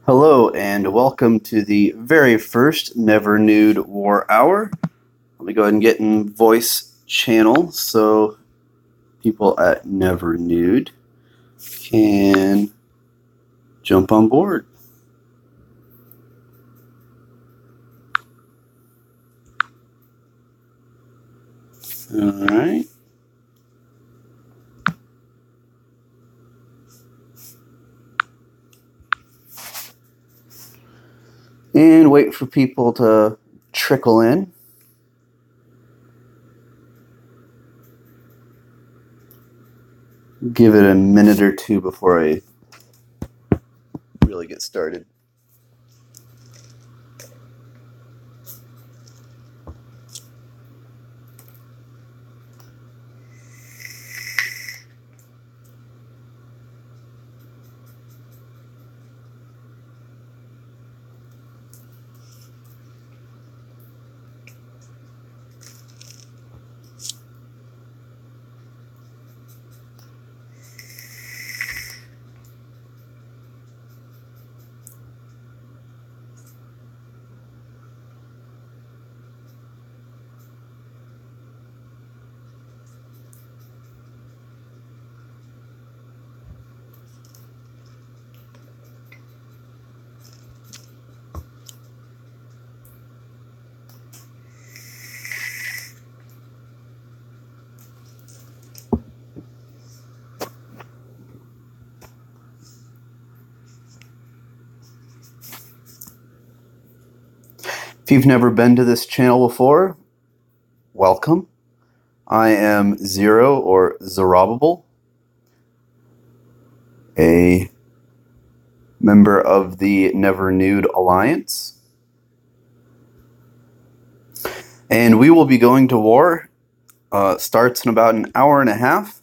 Hello and welcome to the very first Never Nude War Hour. Let me go ahead and get in voice channel so people at Never Nude can jump on board. All right. And wait for people to trickle in. Give it a minute or two before I really get started. If you've never been to this channel before, welcome. I am Zero or Zerubbabel, a member of the Never Nude Alliance. And we will be going to war. Starts in about an hour and a half.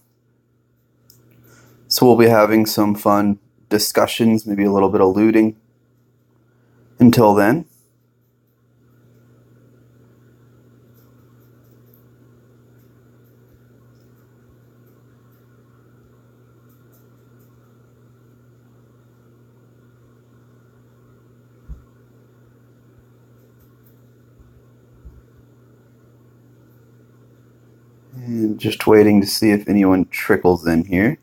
So we'll be having some fun discussions, maybe a little bit of looting until then. And just waiting to see if anyone trickles in here.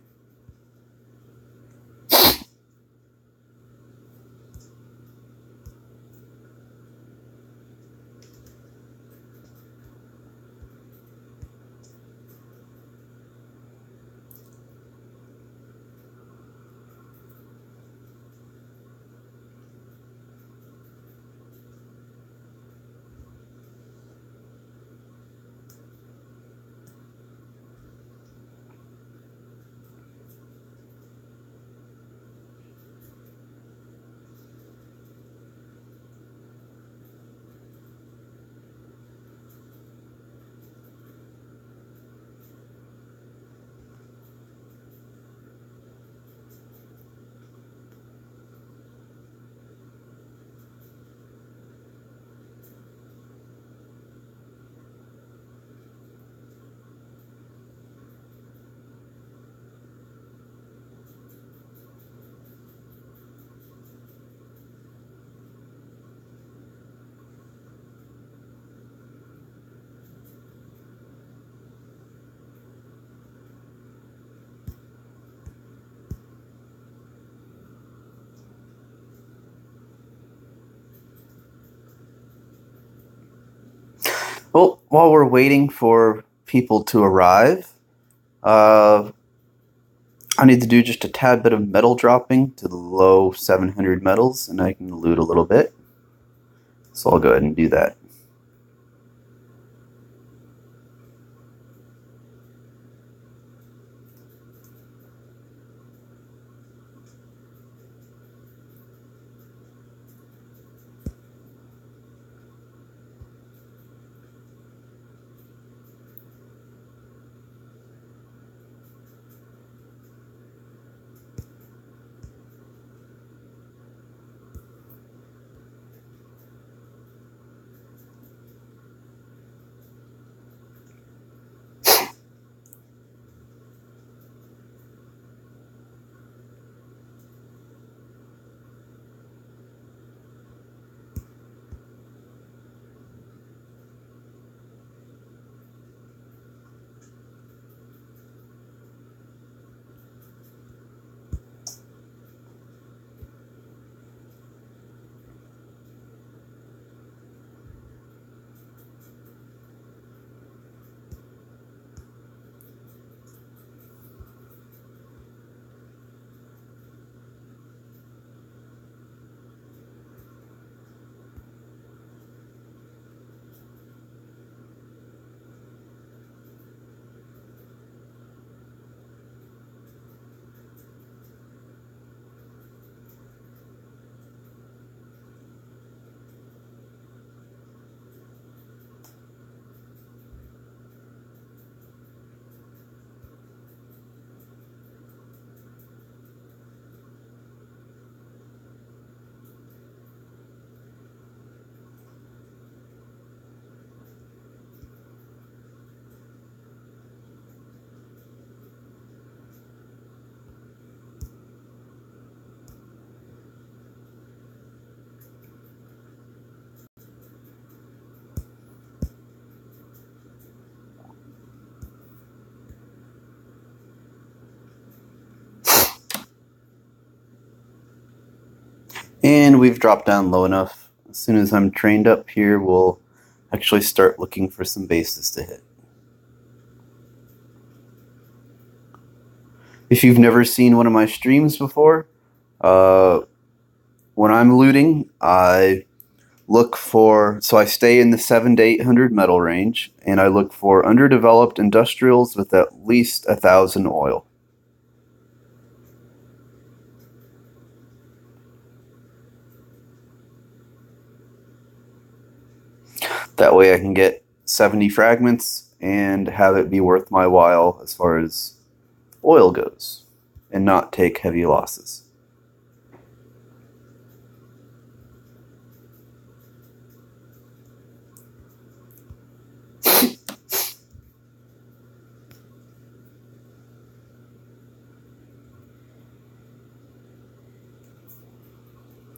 Well, while we're waiting for people to arrive, I need to do just a tad bit of metal dropping to the low 700 metals, and I can loot a little bit. So I'll go ahead and do that. And we've dropped down low enough. As soon as I'm trained up here, we'll actually start looking for some bases to hit. If you've never seen one of my streams before, when I'm looting, I look for, so I stay in the 700 to 800 metal range, and I look for underdeveloped industrials with at least 1,000 oil. That way I can get 70 fragments and have it be worth my while as far as oil goes, and not take heavy losses.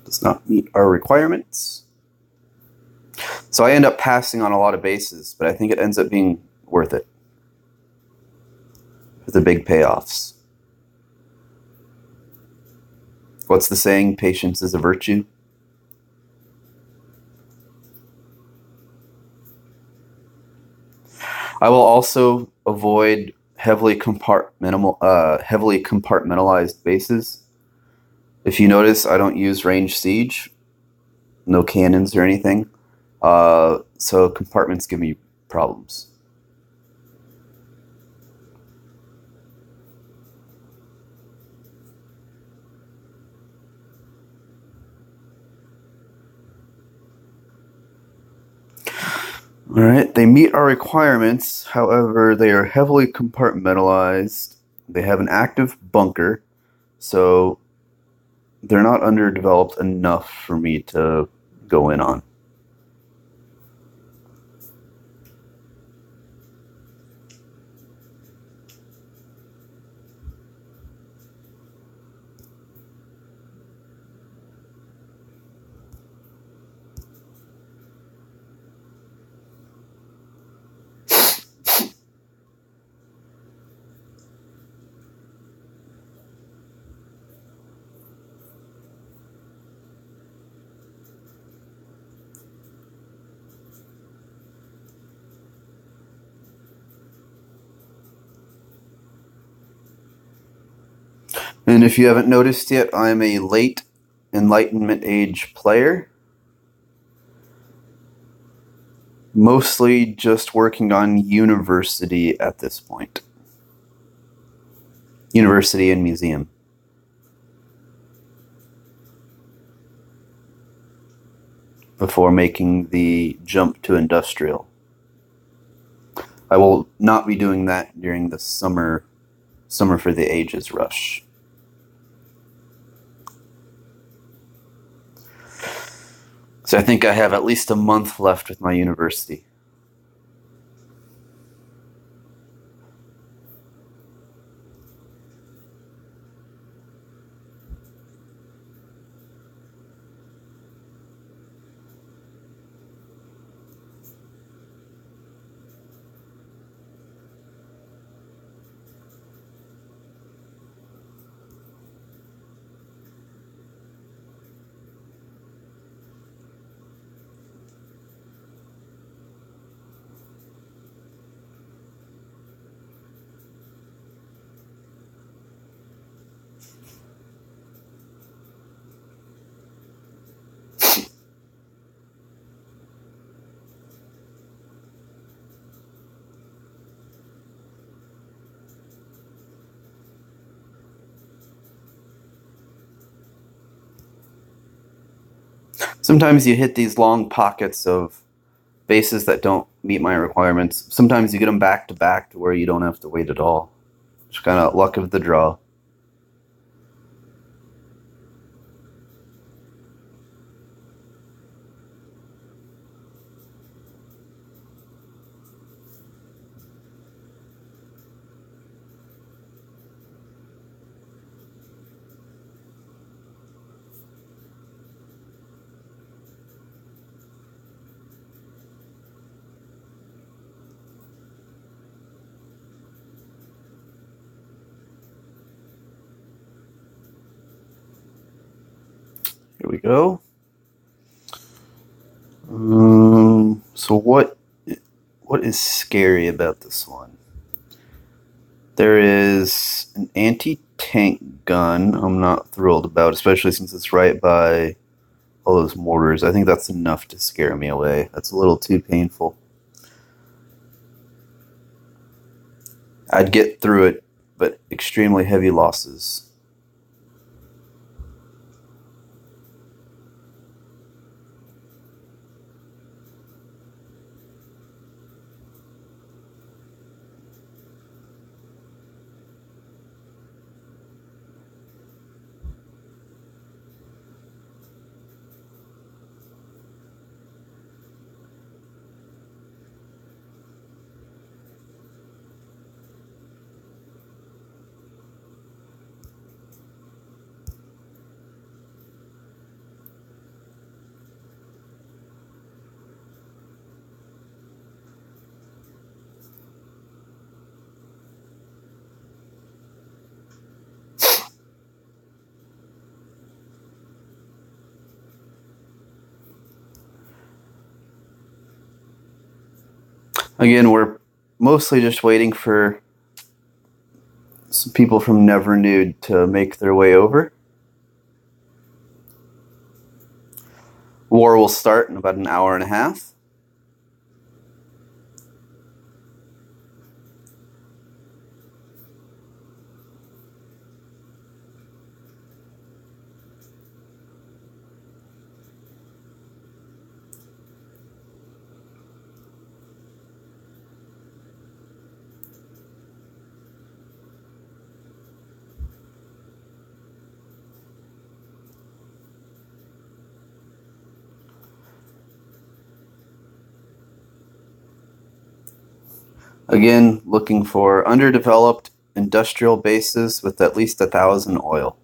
Does not meet our requirements. So I end up passing on a lot of bases, but I think it ends up being worth it for the big payoffs. What's the saying? Patience is a virtue. I will also avoid heavily compartmentalized bases. If you notice, I don't use range siege, no cannons or anything. So compartments give me problems. Alright, they meet our requirements, however, they are heavily compartmentalized. They have an active bunker, so they're not underdeveloped enough for me to go in on. And if you haven't noticed yet, I'm a late Enlightenment Age player. Mostly just working on university at this point. University and museum. Before making the jump to industrial. I will not be doing that during the summer for the ages rush. So I think I have at least a month left with my university. Sometimes you hit these long pockets of bases that don't meet my requirements. Sometimes you get them back to back to where you don't have to wait at all. Just kind of luck of the draw. There we go. So what is scary about this one? There is an anti-tank gun I'm not thrilled about, especially since it's right by all those mortars. I think that's enough to scare me away. That's a little too painful. I'd get through it, but extremely heavy losses. Again, we're mostly just waiting for some people from Never Nude to make their way over. War will start in about an hour and a half. Again, looking for underdeveloped industrial bases with at least 1,000 oil.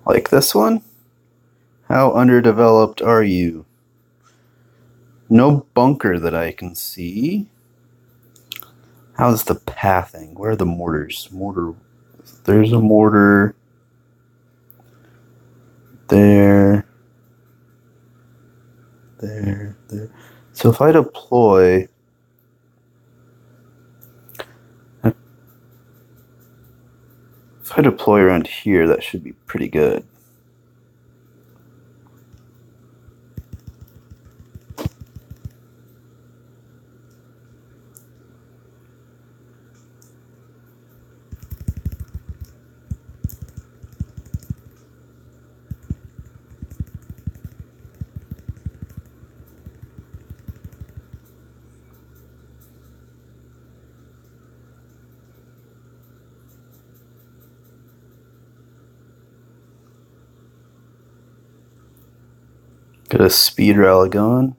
Like this one? How underdeveloped are you? No bunker that I can see. How's the pathing? Where are the mortars? There's a mortar. There. So if I deploy... If I deploy around here, that should be pretty good. Get a speed rally going.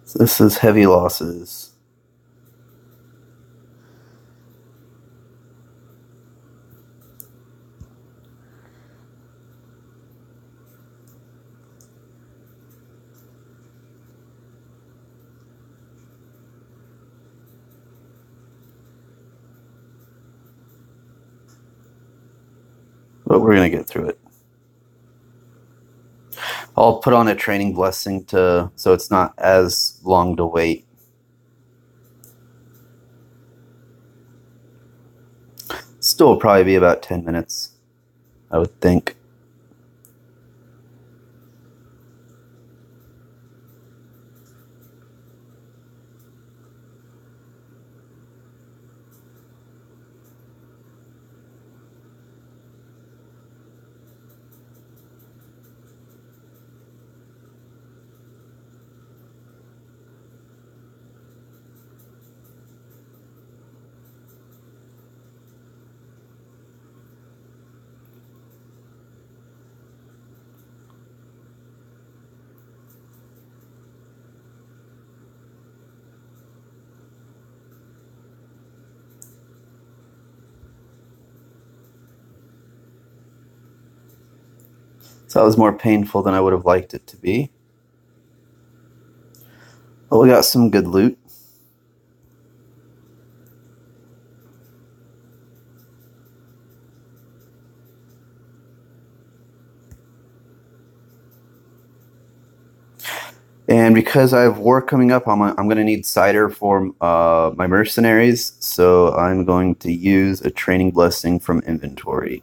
So this is heavy losses. but we're going to get through it. I'll put on a training blessing so it's not as long to wait. Still will probably be about 10 minutes, I would think. So that was more painful than I would have liked it to be. But we got some good loot. And because I have war coming up, I'm going to need cider for my mercenaries. So I'm going to use a training blessing from inventory.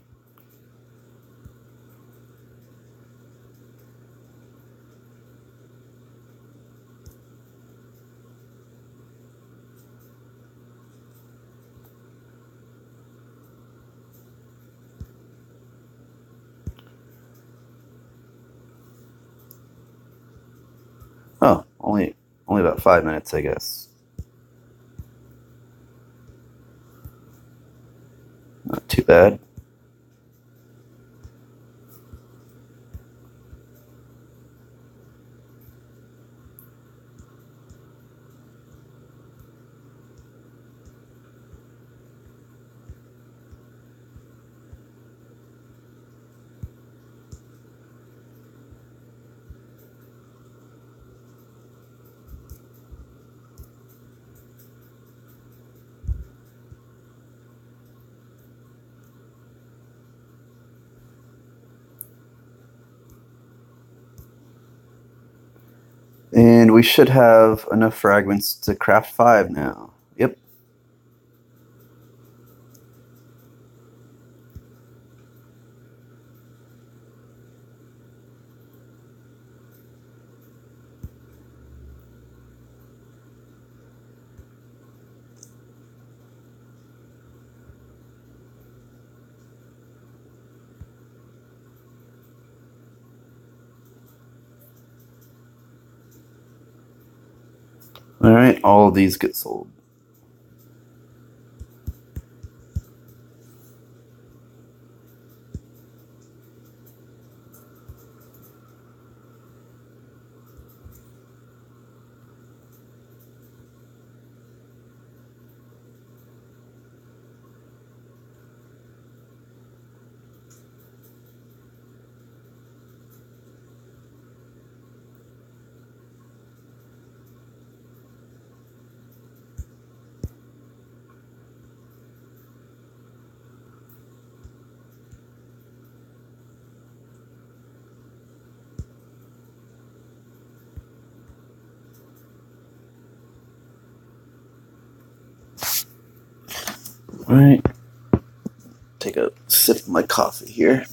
Oh, only about 5 minutes, I guess. Not too bad. And we should have enough fragments to craft 5 now. Yep. All right, all of these get sold. All right, take a sip of my coffee here.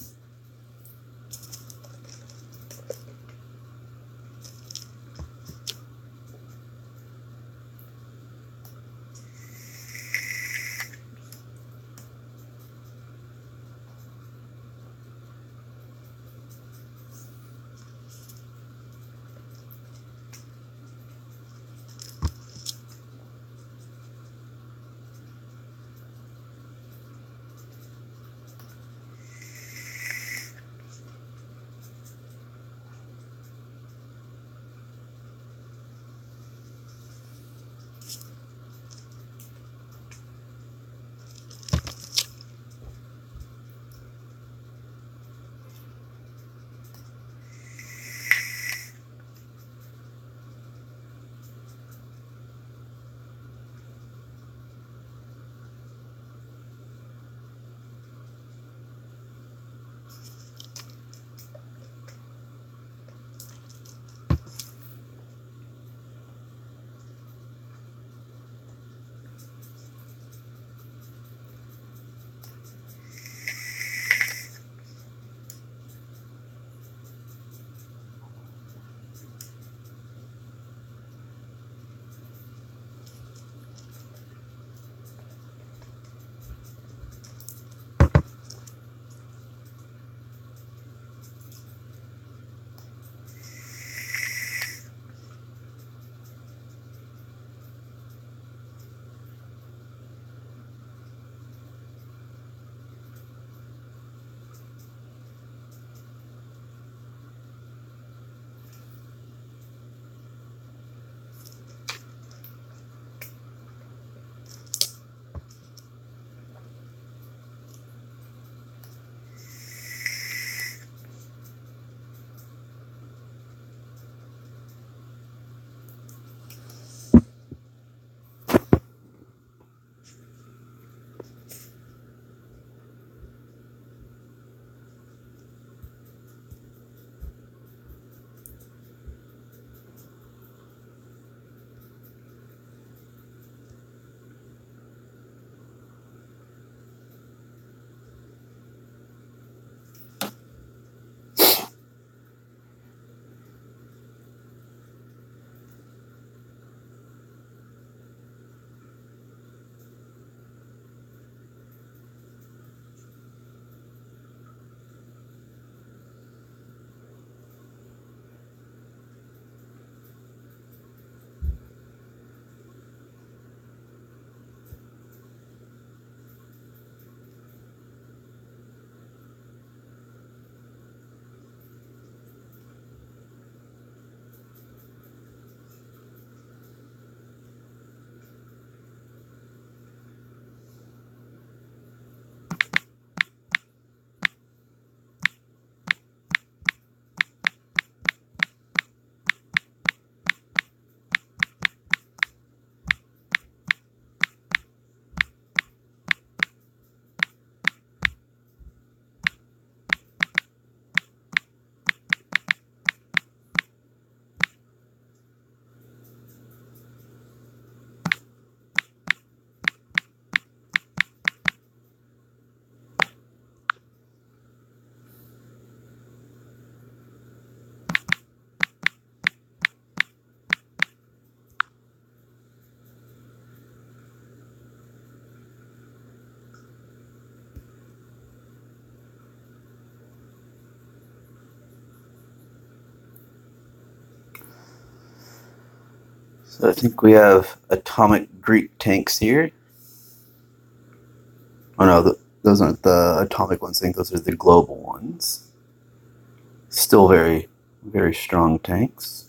So I think we have atomic Greek tanks here. Oh no, those aren't the atomic ones. I think those are the global ones. Still very, very strong tanks.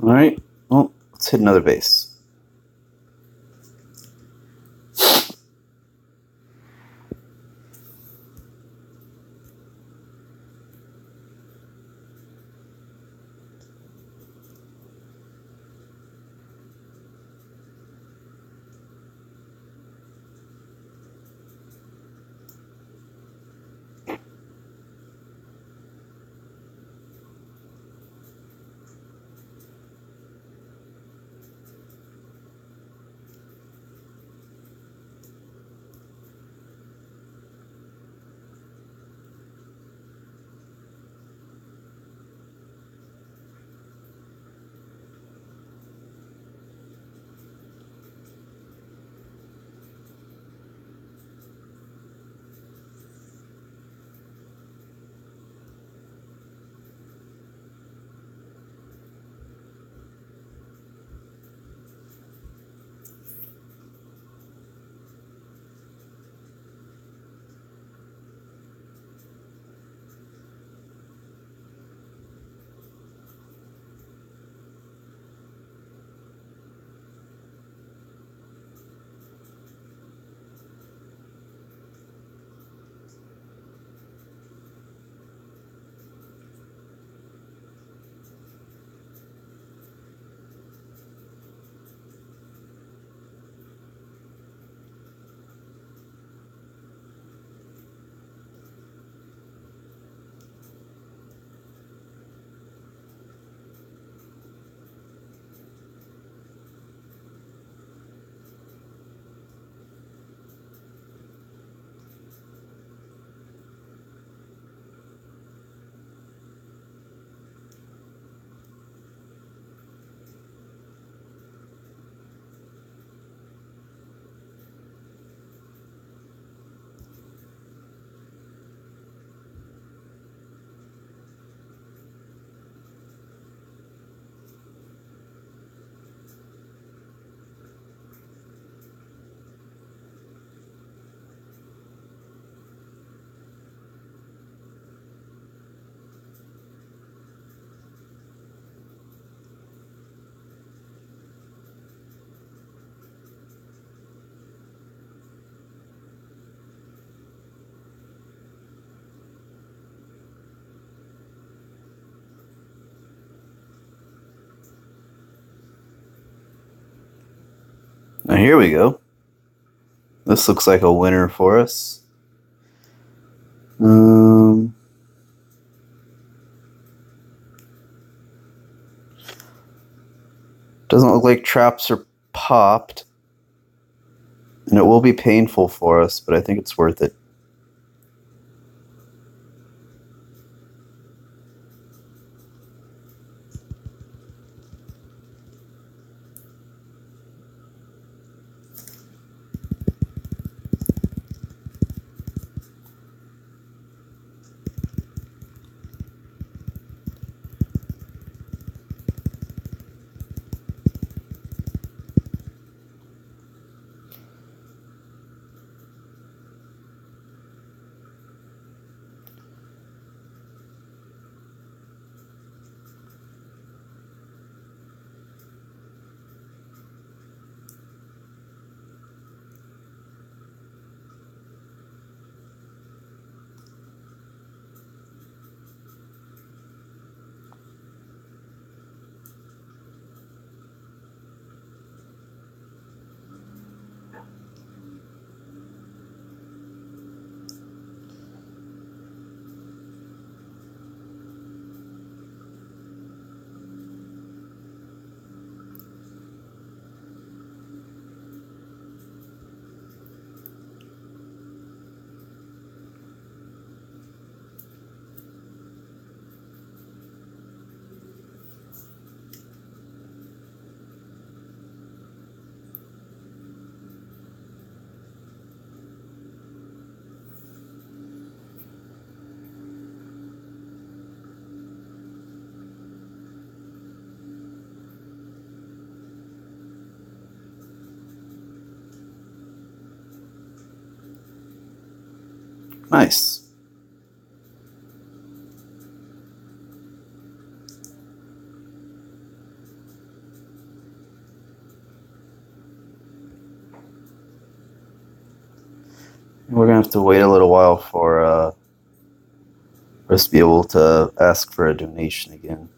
All right, well, let's hit another base. Now here we go. This looks like a winner for us. Doesn't look like traps are popped. And it will be painful for us, but I think it's worth it. Nice. We're going to have to wait a little while for us to be able to ask for a donation again.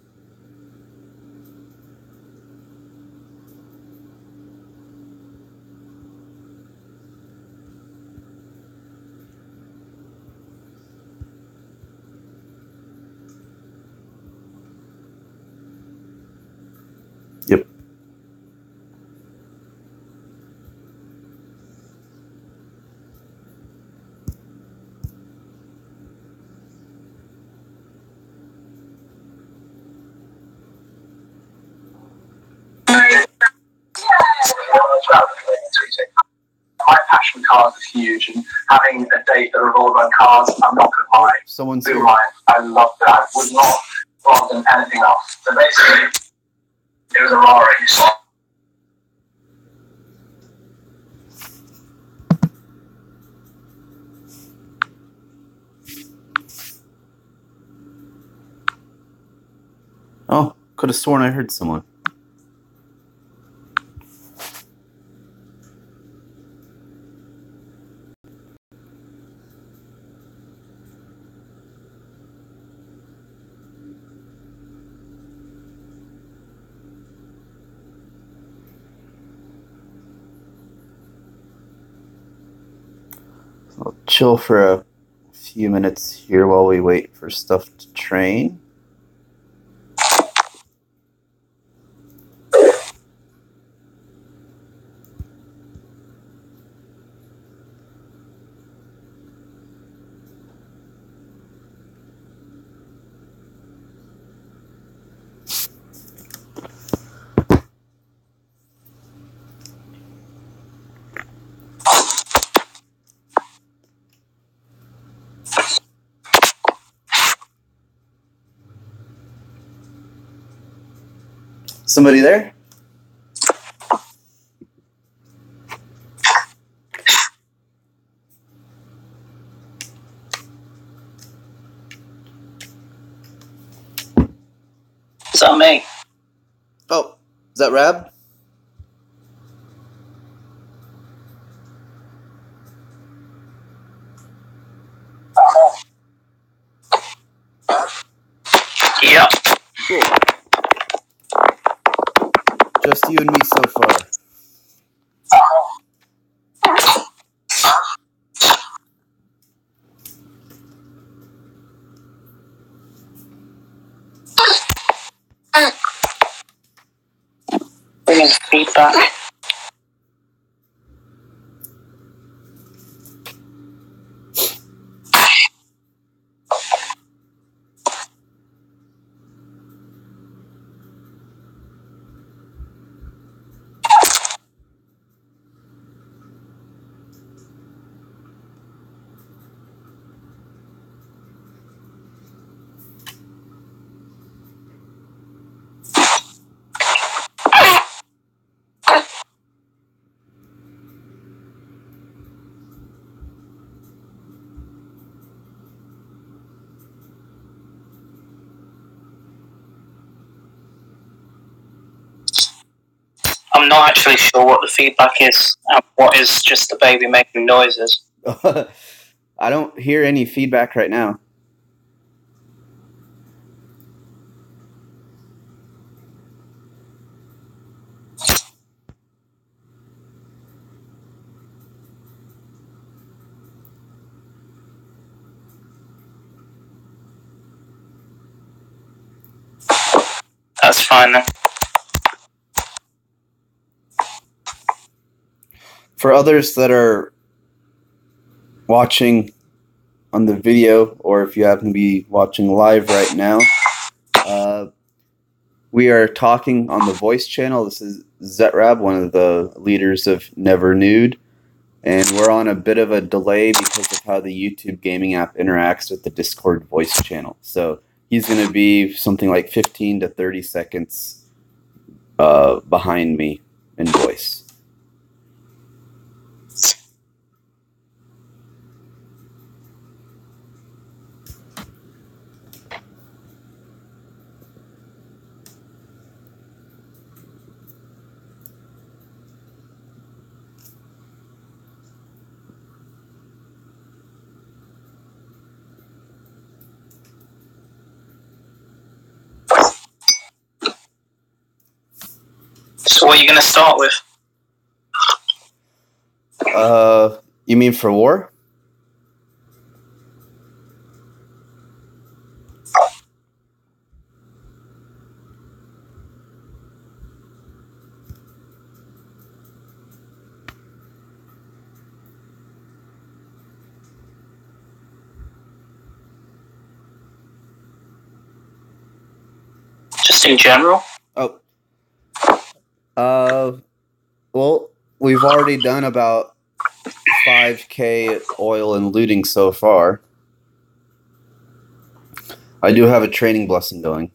Yep. My passion cars is huge, and having a date that revolves around cars, I'm not going to lie. Someone's Blue here. line, I love that. I would not rather than anything else. So basically, it was a Rari. Oh, could have sworn I heard someone. I'll chill for a few minutes here while we wait for stuff to train. Somebody there? It's on me. Oh, is that Rab? Yep. Cool. Just you and me so far. feedback. I'm not actually sure what the feedback is and what is just the baby making noises. I don't hear any feedback right now. That's fine then. For others that are watching on the video, or if you happen to be watching live right now, we are talking on the voice channel. This is Zetrab, one of the leaders of Never Nude, and we're on a bit of a delay because of how the YouTube gaming app interacts with the Discord voice channel. So he's going to be something like 15 to 30 seconds behind me in voice. So what are you going to start with? You mean for war? Just in general? Oh. Well, we've already done about 5K oil and looting so far. I do have a training blessing going.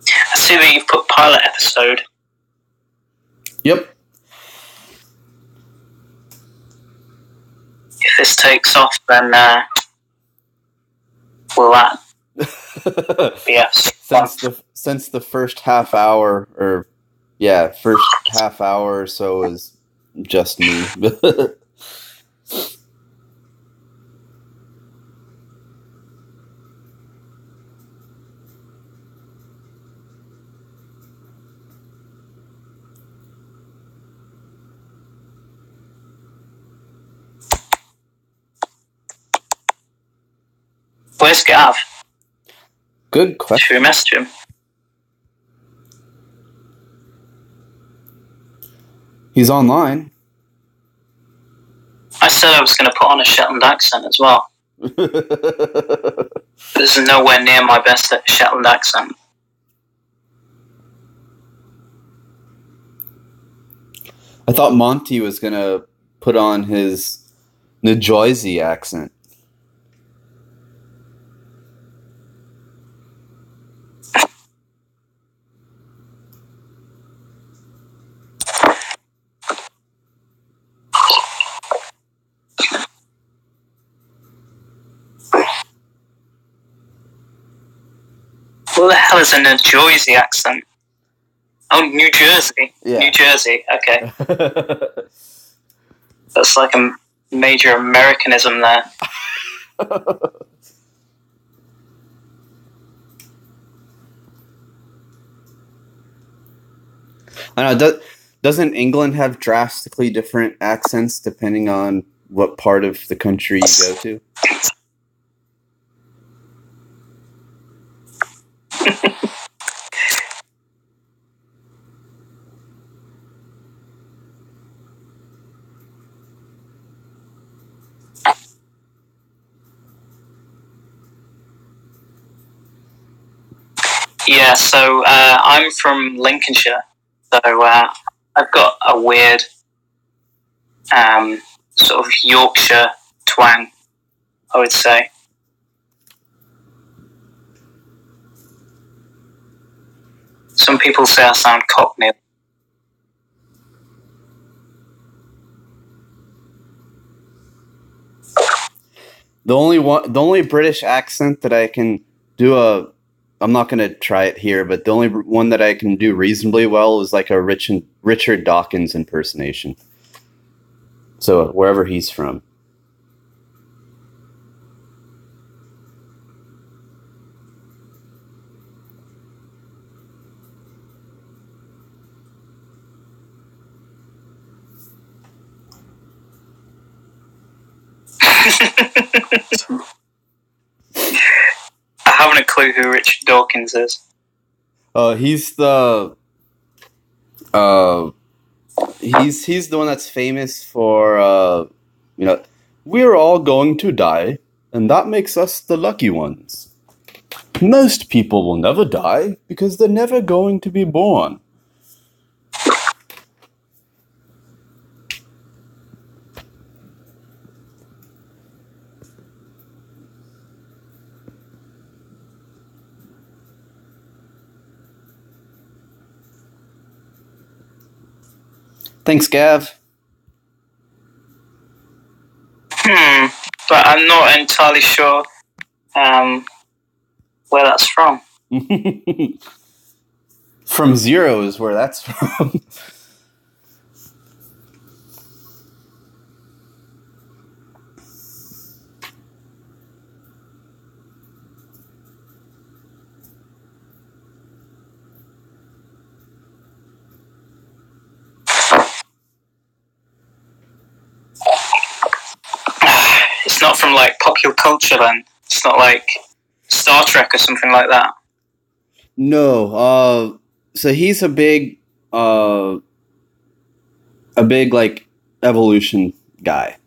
I see that you've put pilot episode. Yep. If this takes off, then will that yes. Since the first half hour, first half hour or so is just me. Where's Gav? Good question. Should we message him? He's online. I said I was going to put on a Shetland accent as well. This is nowhere near my best Shetland accent. I thought Monty was going to put on his New Jersey accent. What the hell is a New Jersey accent? Oh, New Jersey. Yeah. New Jersey. Okay. That's like a major Americanism there. I know. Doesn't England have drastically different accents depending on what part of the country you go to? Yeah, so I'm from Lincolnshire, so I've got a weird sort of Yorkshire twang, I would say. Some people say I sound Cockney. The only British accent that I can do I'm not going to try it here, but the only one that I can do reasonably well is like a Richard Dawkins impersonation. So wherever he's from. I haven't a clue who Richard Dawkins is. He's the he's the one that's famous for we're all going to die, and that makes us the lucky ones. Most people will never die because they're never going to be born. Thanks, Gav. But I'm not entirely sure where that's from. From Zero is where that's from. It's not from like popular culture then. It's not like Star Trek or something like that. No, so he's a big like evolution guy.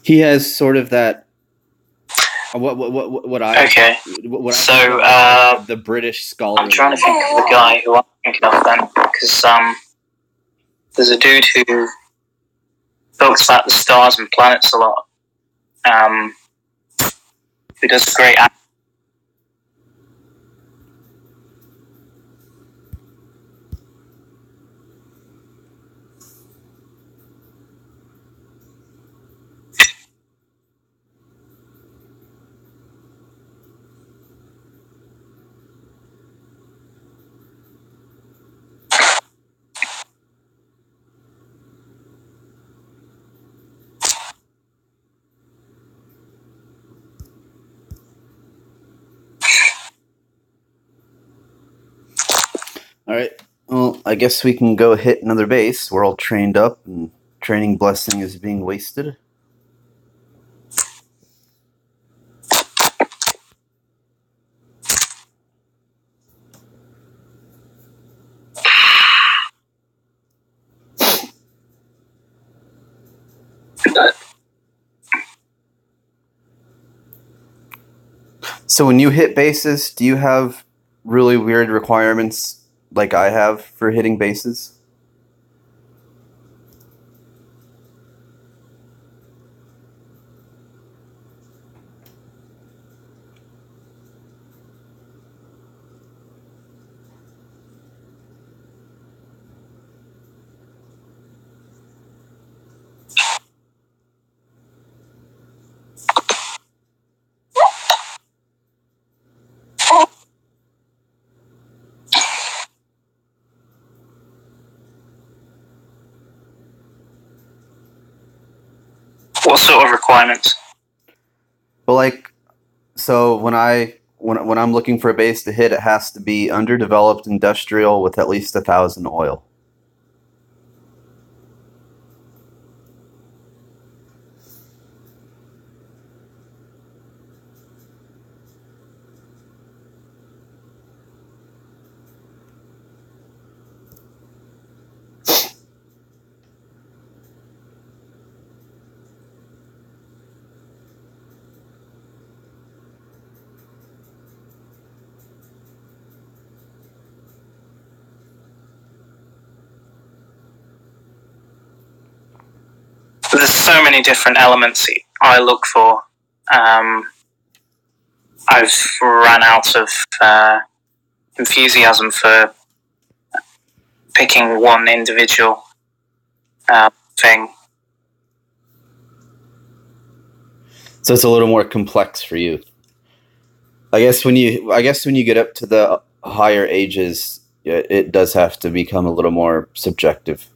He has sort of that. What I okay. What so I the British scholar. I'm trying to think of the guy who I'm thinking of then, because there's a dude who talks about the stars and planets a lot. Who does great. All right. Well, I guess we can go hit another base. We're all trained up, and training blessing is being wasted. So when you hit bases, do you have really weird requirements like I have for hitting bases? What sort of requirements? Well, like, so when I'm looking for a base to hit, it has to be underdeveloped industrial with at least 1,000 oil. There's so many different elements I look for. I've run out of enthusiasm for picking one individual thing. So it's a little more complex for you. I guess when you get up to the higher ages, it does have to become a little more subjective.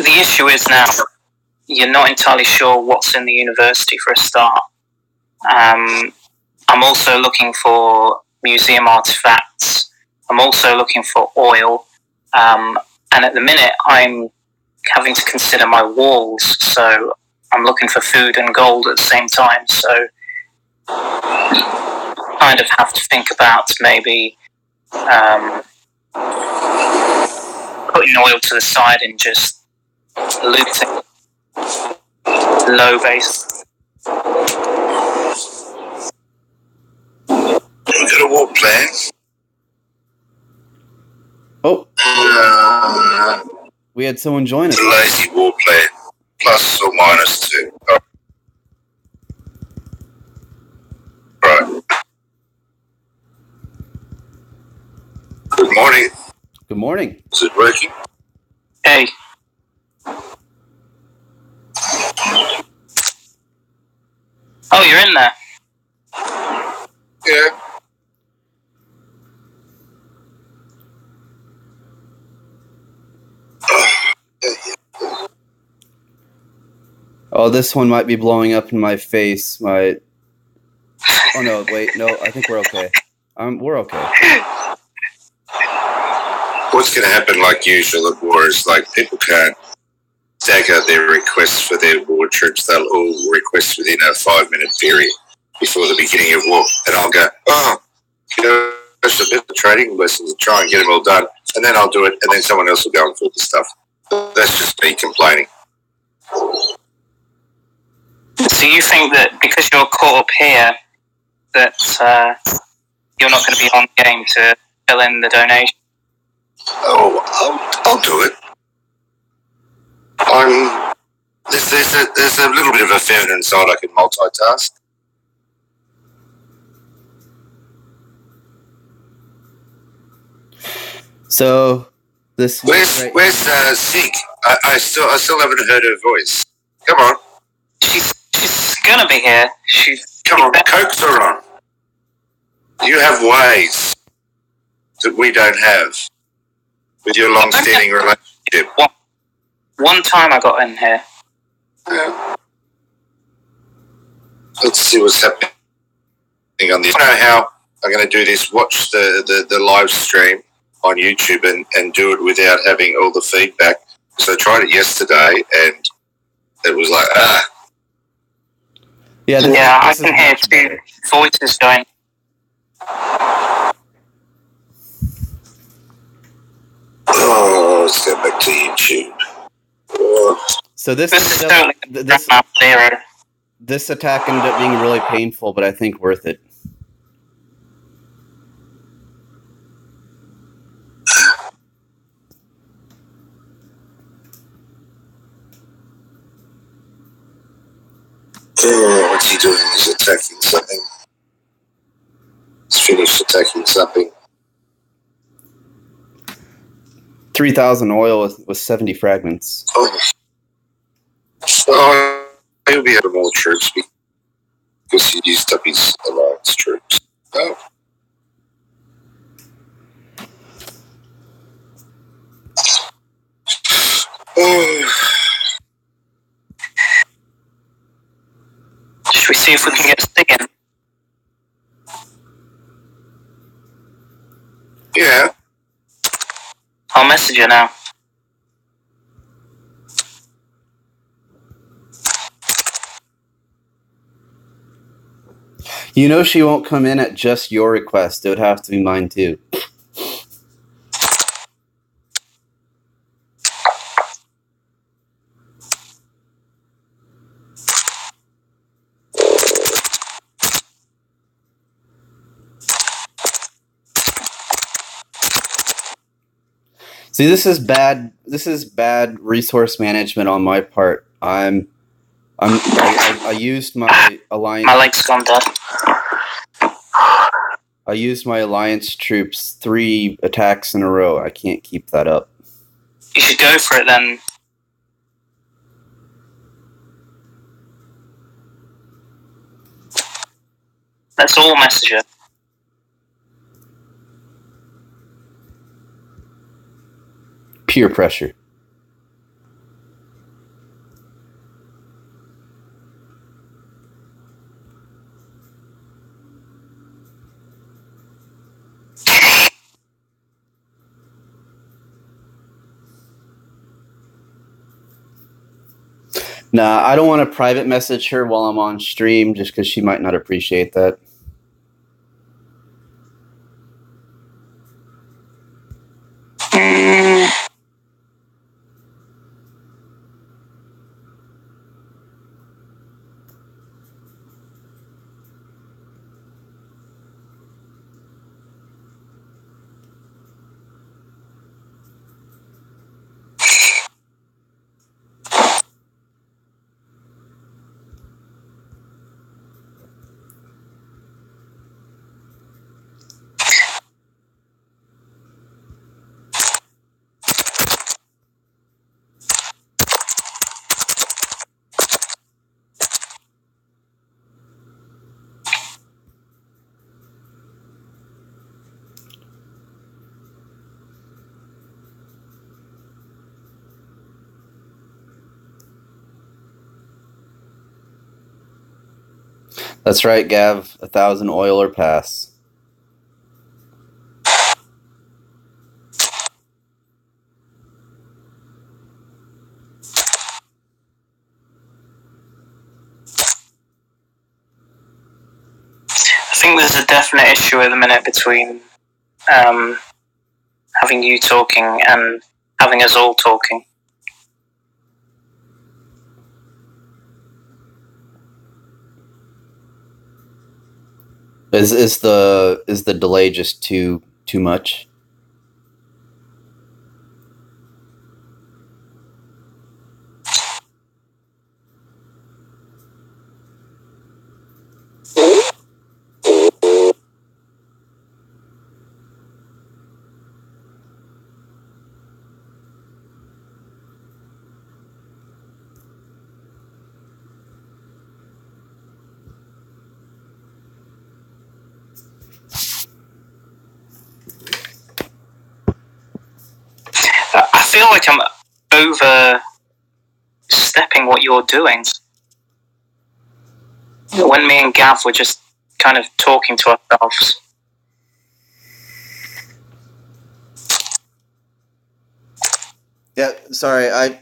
The issue is now you're not entirely sure what's in the university for a start. I'm also looking for museum artifacts. I'm also looking for oil. And at the minute, I'm having to consider my walls. So I'm looking for food and gold at the same time. So kind of have to think about maybe putting oil to the side and just looting low base. We got a war plan. Oh, we had someone join us. It's a lazy war plan, plus or minus 2. Right. Good morning. Good morning. Is it working? Hey. Oh, you're in there. Yeah. Oh, this one might be blowing up in my face. Oh no, wait, no, I think we're okay. We're okay. What's going to happen, like usual at war, is like people can't stagger their requests for their war troops. They'll all request within a 5-minute period before the beginning of war, and I'll go, just a bit of trading lessons and try and get them all done, and then I'll do it, and then someone else will go and fill the stuff. That's just me complaining. So you think that because you're caught up here, that you're not going to be on game to fill in the donation? Oh, I'll do it. There's a little bit of a feminine side. I can multitask. So this. Where's Zig? I still haven't heard her voice. Come on. She's gonna be here. Come on, coax her on. You have ways that we don't have with your long-standing relationship. One time I got in here. Yeah. Let's see what's happening on this. I don't know how I'm going to do this. Watch the live stream on YouTube and do it without having all the feedback. So I tried it yesterday and it was like, Yeah, I can hear two voices going. Oh, let's go back to YouTube. So this is totally this attack ended up being really painful, but I think worth it. Oh, what's he doing? He's attacking something. He's finished attacking something. 3,000 oil with 70 fragments. Oh, he'll be out of more troops because he used up his alliance troops. Oh. Oh. Should we see if we can get sticking? Yeah. I'll message her now. You know she won't come in at just your request. It would have to be mine too. See, this is bad. This is bad resource management on my part. I used my alliance. My leg's gone dead. I used my alliance troops 3 attacks in a row. I can't keep that up. You should go for it then. Let's all message her. Peer pressure. Nah, I don't want to private message her while I'm on stream just because she might not appreciate that. That's right, Gav. 1,000 oil or pass. I think there's a definite issue at the minute between having you talking and having us all talking. Is the delay just too much? I feel like I'm overstepping what you're doing. When me and Gav were just kind of talking to ourselves. Yeah, sorry. I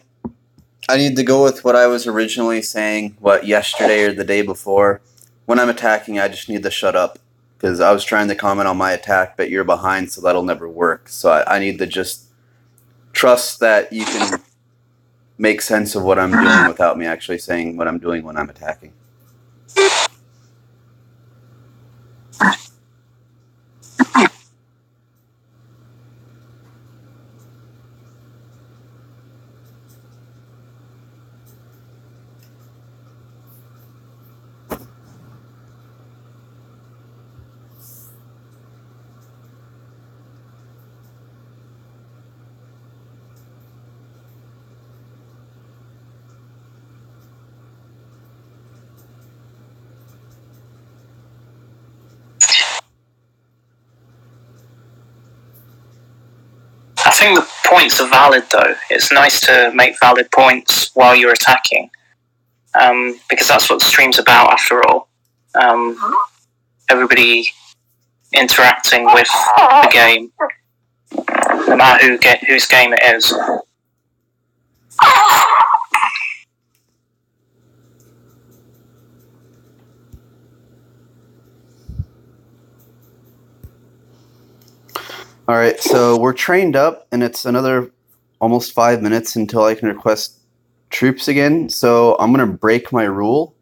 need to go with what I was originally saying, yesterday or the day before. When I'm attacking, I just need to shut up. Because I was trying to comment on my attack, but you're behind, so that'll never work. So I need to just trust that you can make sense of what I'm doing without me actually saying what I'm doing when I'm attacking. think the points are valid, though. It's nice to make valid points while you're attacking, because that's what the stream's about, after all. Everybody interacting with the game, no matter whose game it is. All right, so we're trained up, and it's another almost 5 minutes until I can request troops again. So I'm going to break my rule,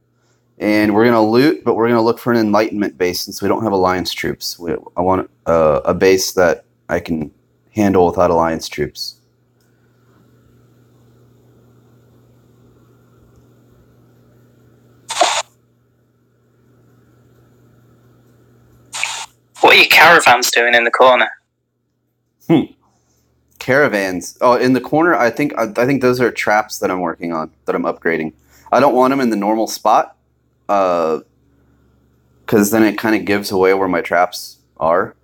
and we're going to loot, but we're going to look for an Enlightenment base since we don't have Alliance troops. I want a base that I can handle without Alliance troops. What are your caravans doing in the corner? Caravans. Oh, in the corner, I think those are traps that I'm working on, that I'm upgrading. I don't want them in the normal spot, because then it kind of gives away where my traps are.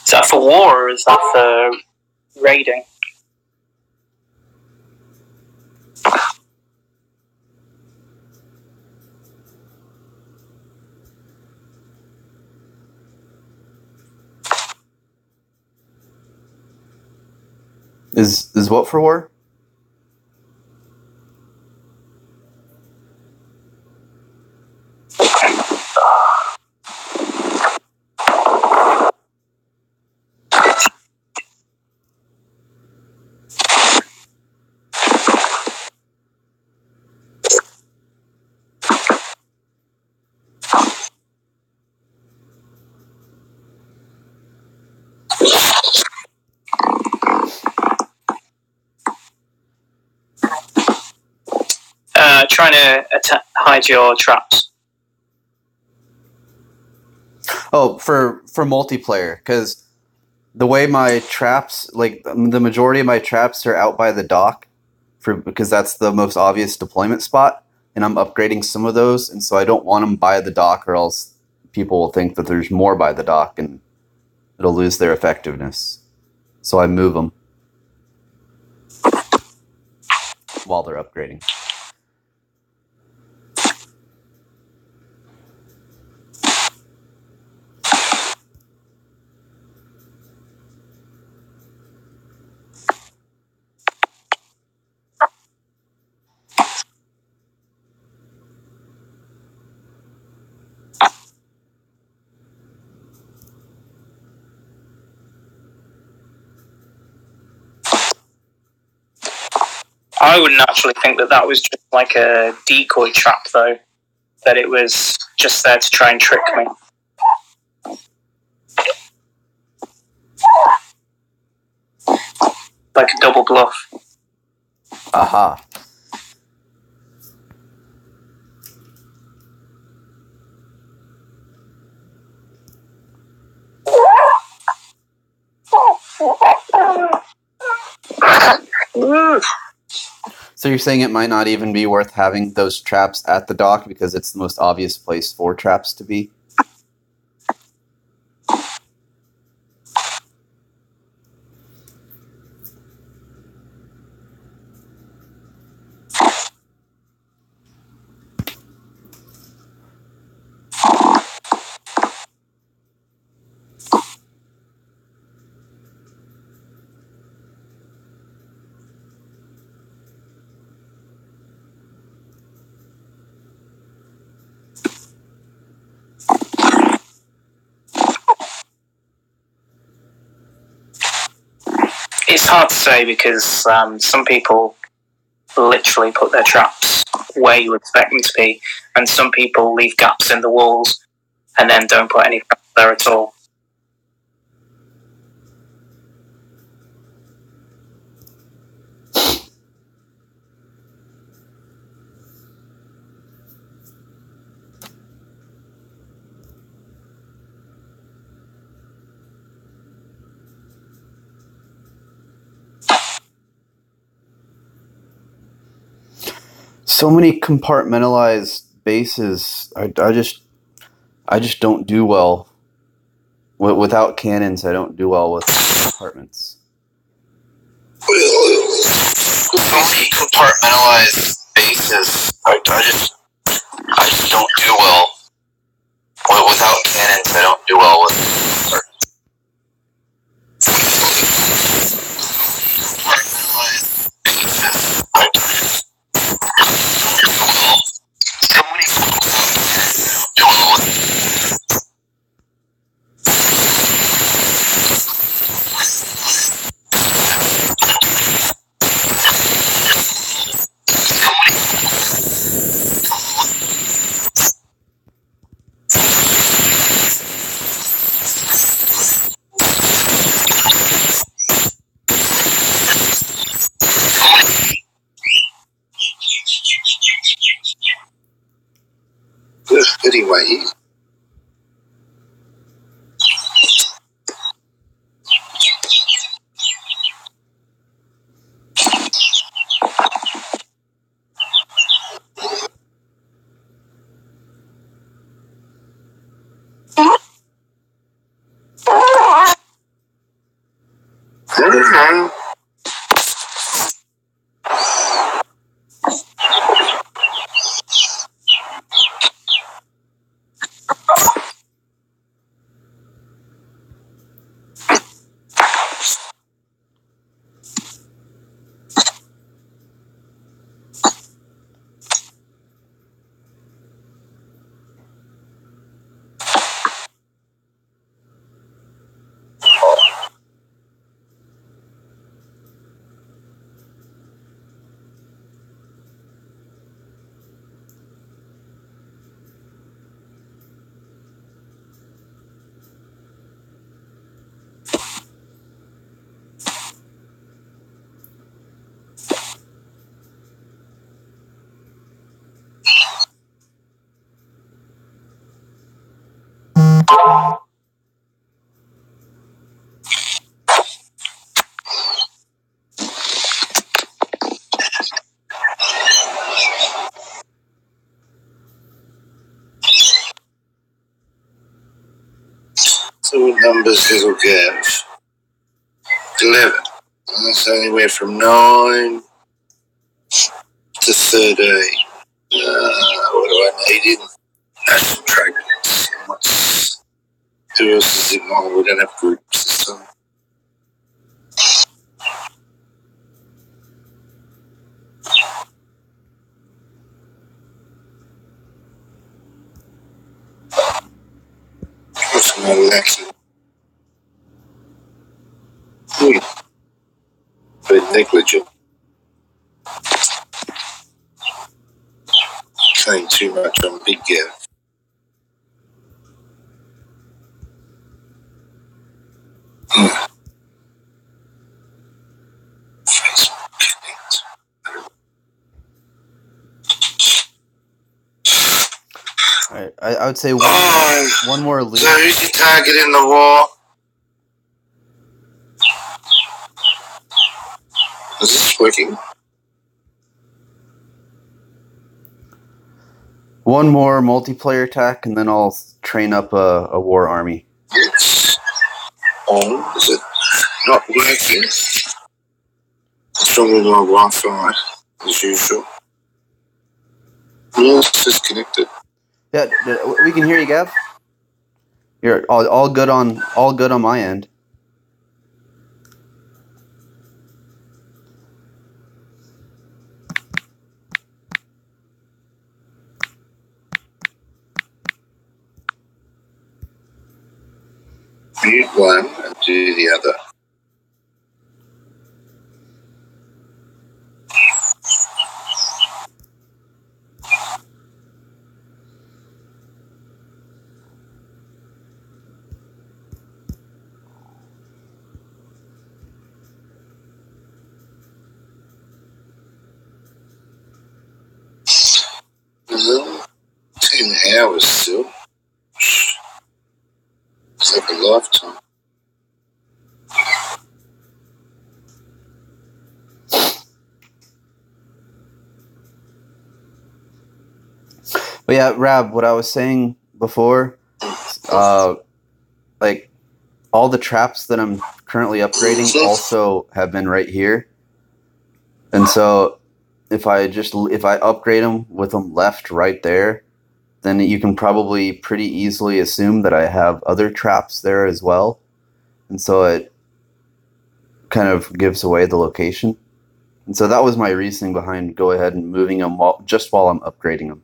Is that for war, or is that for raiding? Is what for war? Trying to hide your traps. Oh, for multiplayer, because the way my traps, like the majority of my traps are out by the dock, because that's the most obvious deployment spot, and I'm upgrading some of those, and so I don't want them by the dock, or else people will think that there's more by the dock, and it'll lose their effectiveness. So I move them while they're upgrading. I would naturally think that was just like a decoy trap, though. That it was just there to try and trick me. Like a double bluff. Aha. So you're saying it might not even be worth having those traps at the dock because it's the most obvious place for traps to be? It's hard to say because some people literally put their traps where you expect them to be, and some people leave gaps in the walls and then don't put any there at all. So many compartmentalized bases. I just don't do well without cannons. I don't do well with compartments. So many compartmentalized bases. I just don't do well without cannons. I don't do well with compartmentalized bases. So many do well with anyway. So what numbers it'll give? 11. And that's anywhere from 9 to 13. What do I need in? National Dragons. Who else is in mine? We don't have groups this time. What's my lucky? But negligent. Playing too much on Big Gear. Right. I would say one more loop. So who's your target in the war? Is this working? One more multiplayer attack, and then I'll train up a war army. It's on. Is it not working? What's wrong with my Wi-Fi, as usual? Yes, it's connected. Yeah, we can hear you, Gav. You're all good on my end. Mute one and do the other. hours still. It's like a lifetime. But yeah, Rab, what I was saying before, like all the traps that I'm currently upgrading also have been right here. And so if I upgrade them with them left right there, then you can probably pretty easily assume that I have other traps there as well. And so it kind of gives away the location. And so that was my reasoning behind go ahead and moving them just while I'm upgrading them.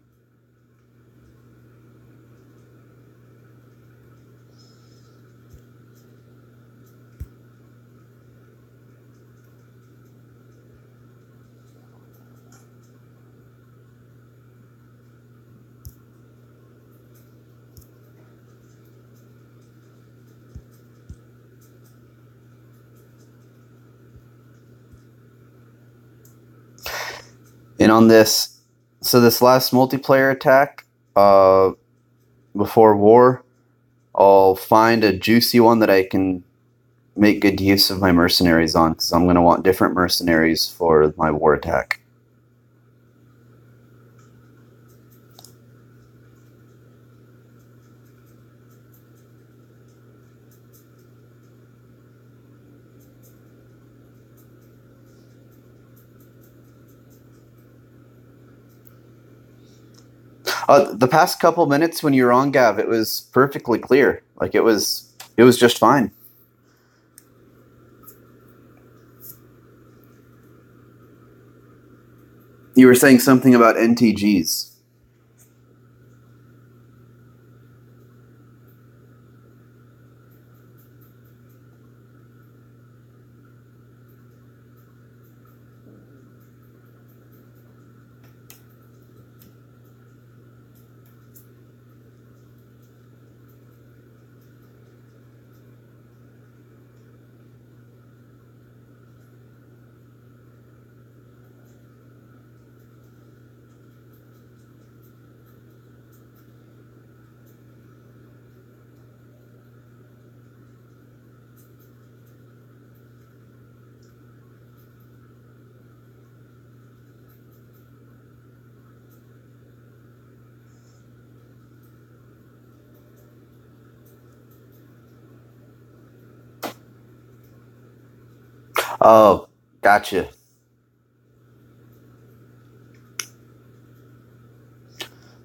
And on this last multiplayer attack, before war, I'll find a juicy one that I can make good use of my mercenaries on, because I'm going to want different mercenaries for my war attack. The past couple minutes when you were on, Gav, it was perfectly clear. Like it was just fine. You were saying something about NTGs. Oh, gotcha.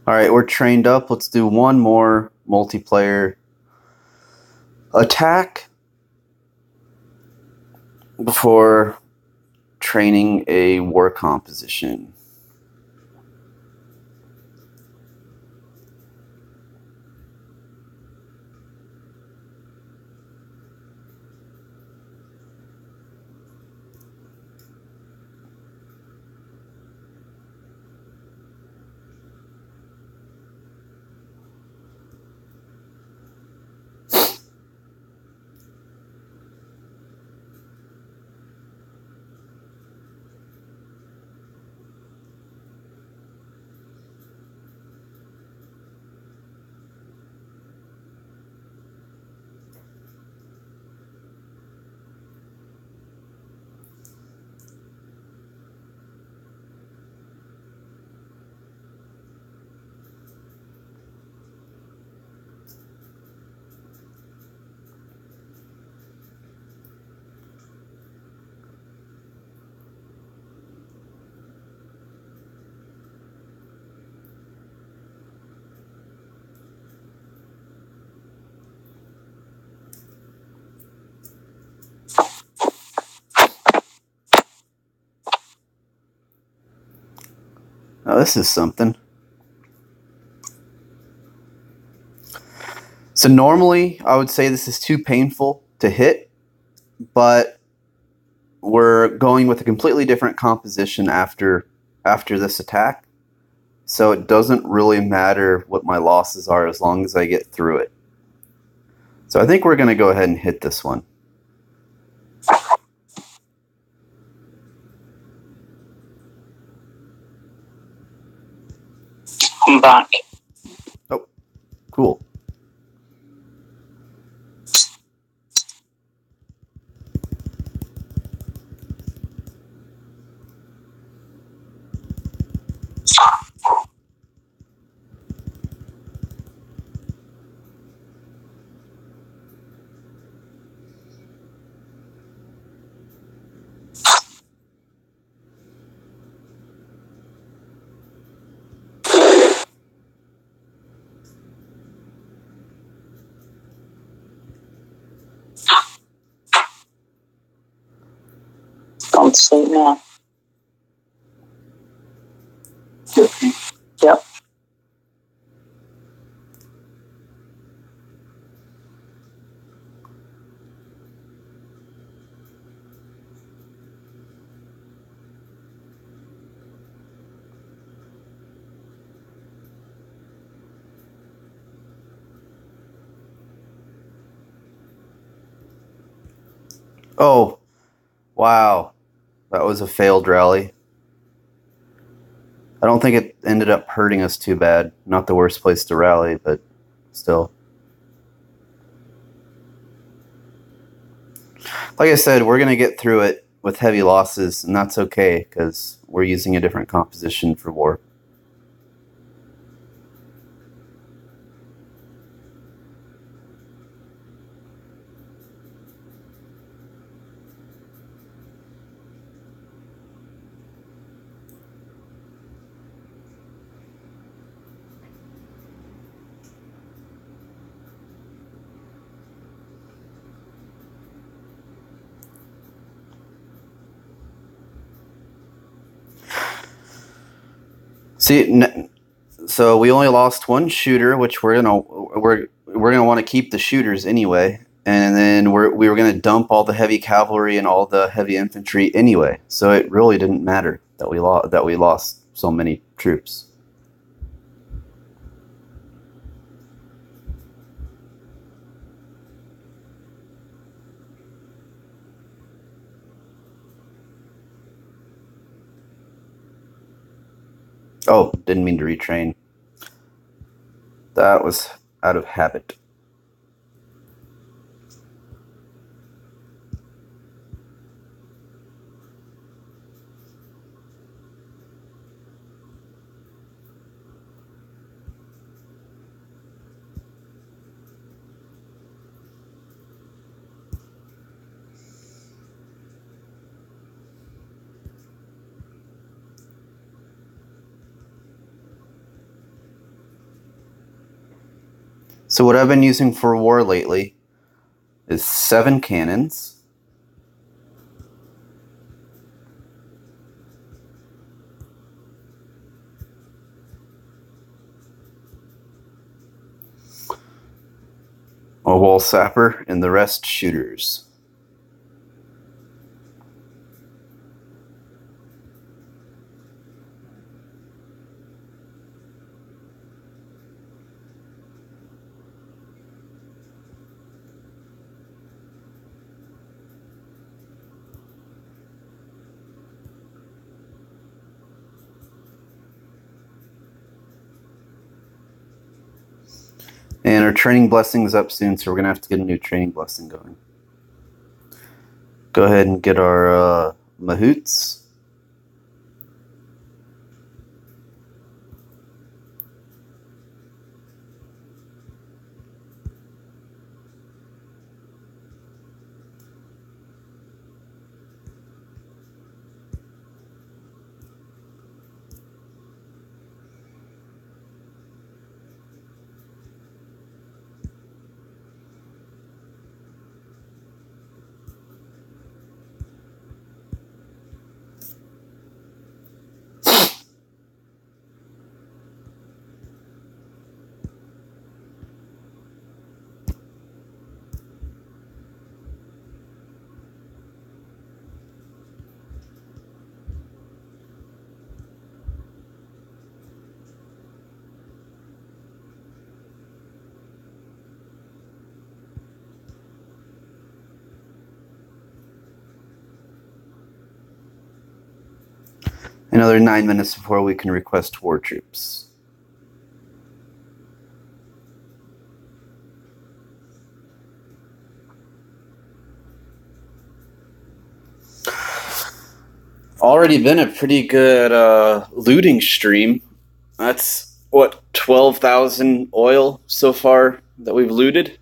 All right, we're trained up. Let's do one more multiplayer attack before training a war composition. Now this is something. So normally I would say this is too painful to hit, but we're going with a completely different composition after this attack. So it doesn't really matter what my losses are as long as I get through it. So I think we're going to go ahead and hit this one. I'm back. Oh, Cool. Gone to sleep now. Okay. Yep. Oh, wow. That was a failed rally. I don't think it ended up hurting us too bad. Not the worst place to rally, but still. Like I said, we're going to get through it with heavy losses, and that's okay because we're using a different composition for war. See, so we only lost one shooter, which we're gonna want to keep the shooters anyway, and then we were gonna dump all the heavy cavalry and all the heavy infantry anyway. So it really didn't matter that we lost so many troops. Oh, didn't mean to retrain. That was out of habit. So what I've been using for war lately is 7 cannons, a wall sapper, and the rest shooters. And our training blessing is up soon, so we're going to have to get a new training blessing going. Go ahead and get our mahouts. Another 9 minutes before we can request war troops. already been a pretty good looting stream. That's, what, 12,000 oil so far that we've looted?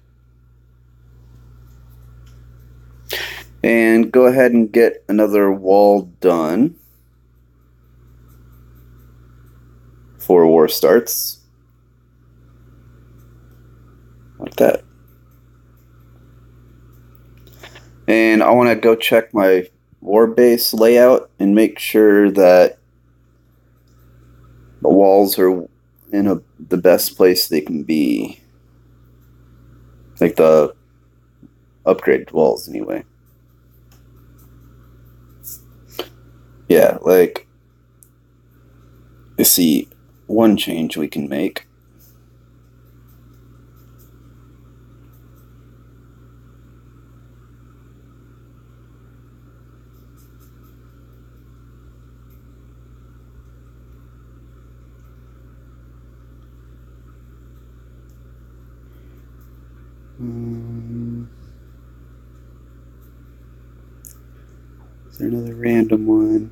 And go ahead and get another wall done before war starts. Like that. And I want to go check my war base layout and make sure that the walls are in the best place they can be. Like the upgraded walls, anyway. Yeah, like, let's see, one change we can make. Is there another random one?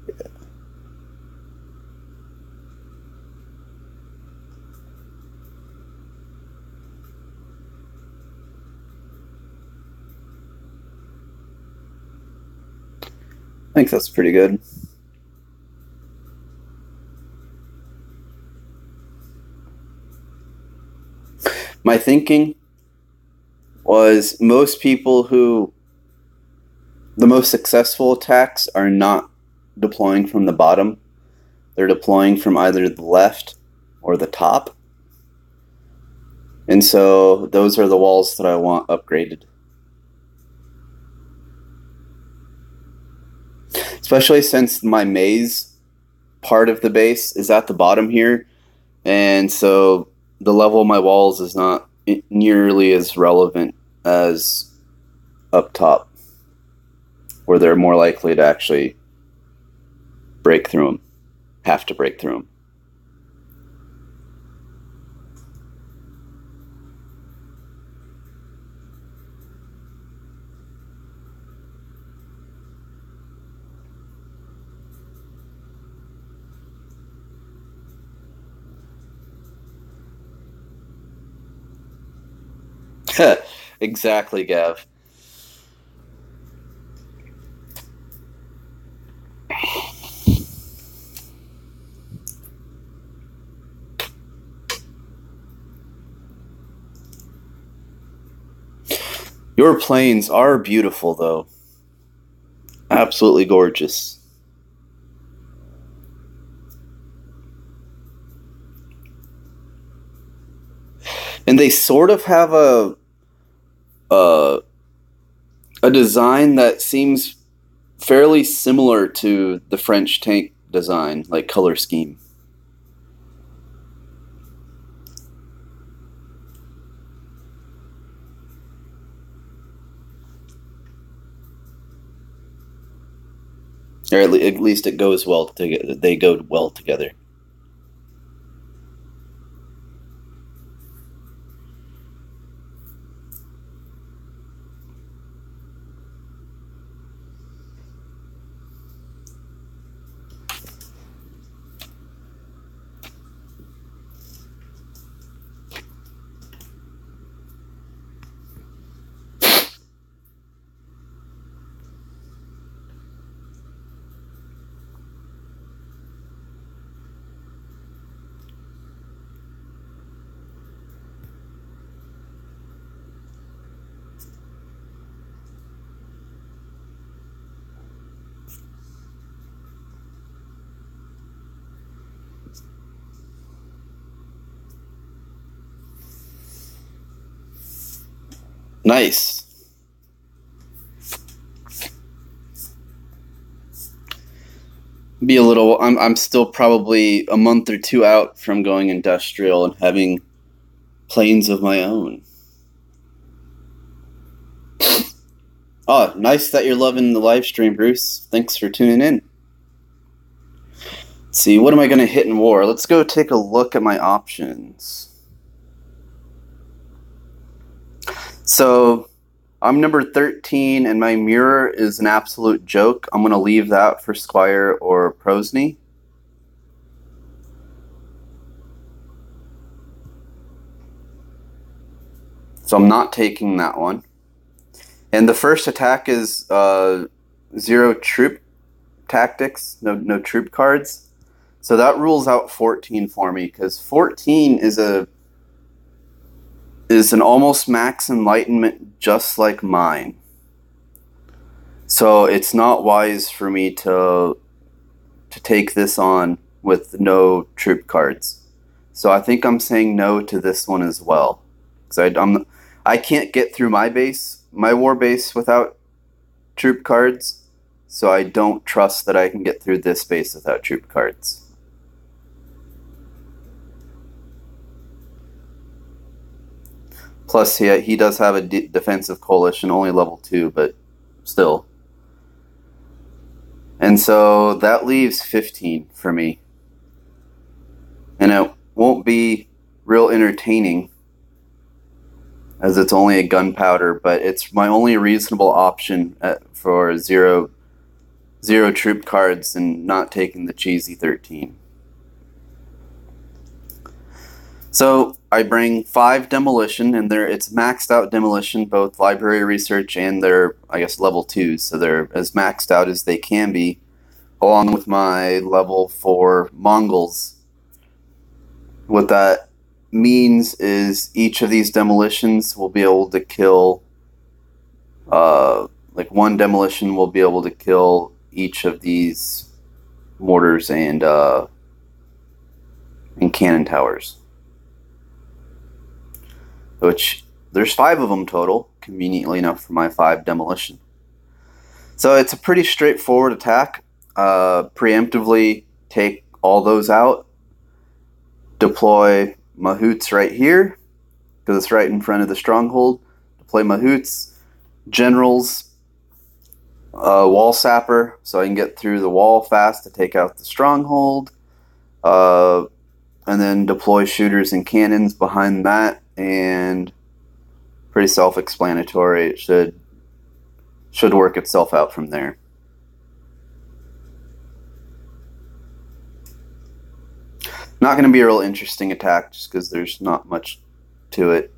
Yeah. I think that's pretty good. My thinking was the most successful attacks are not deploying from the bottom. They're deploying from either the left or the top. And so those are the walls that I want upgraded. Especially since my maze part of the base is at the bottom here. And so the level of my walls is not nearly as relevant as up top, where they're more likely to actually break through them, have to break through them. Exactly, Gav. Your plains are beautiful, though. Absolutely gorgeous. And they sort of have a design that seems fairly similar to the French tank design, like color scheme. Or at least it goes well together. They go well together. Nice. Be a little. I'm still probably a month or two out from going industrial and having planes of my own. Oh, nice that you're loving the live stream, Bruce. Thanks for tuning in. Let's see, what am I going to hit in war? Let's go take a look at my options. So I'm number 13, and my mirror is an absolute joke. I'm going to leave that for Squire or Prosney. So I'm not taking that one. And the first attack is 0 troop tactics, no troop cards. So that rules out 14 for me, because 14 is an almost max enlightenment just like mine. So it's not wise for me to take this on with no troop cards. So I think I'm saying no to this one as well. Because I can't get through my war base without troop cards. So I don't trust that I can get through this base without troop cards. Plus, he does have a defensive coalition, only level 2, but still. And so that leaves 15 for me. And it won't be real entertaining, as it's only a gunpowder, but it's my only reasonable option for zero troop cards and not taking the cheesy 13. So I bring 5 demolition, and it's maxed out demolition, both library research and their, I guess, level 2s. So they're as maxed out as they can be, along with my level 4 Mongols. What that means is each of these demolitions will be able to kill, like one demolition will be able to kill each of these mortars and cannon towers. Which, there's 5 of them total, conveniently enough for my 5 demolition. So it's a pretty straightforward attack. Preemptively take all those out. Deploy Mahoots right here, because it's right in front of the stronghold. Deploy Mahoots. Generals. Wall Sapper, so I can get through the wall fast to take out the stronghold. And then deploy shooters and cannons behind that, and pretty self-explanatory. It should work itself out from there. Not going to be a real interesting attack, just because there's not much to it.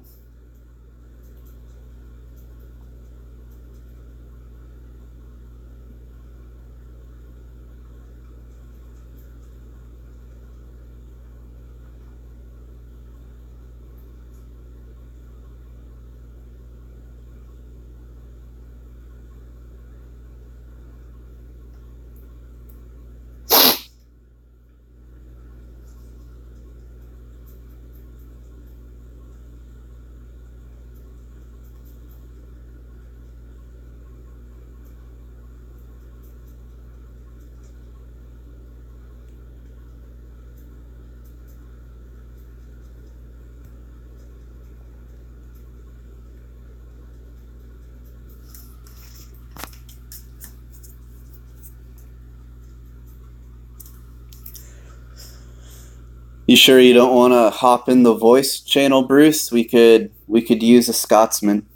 You sure you don't want to hop in the voice channel, Bruce? We could use a Scotsman.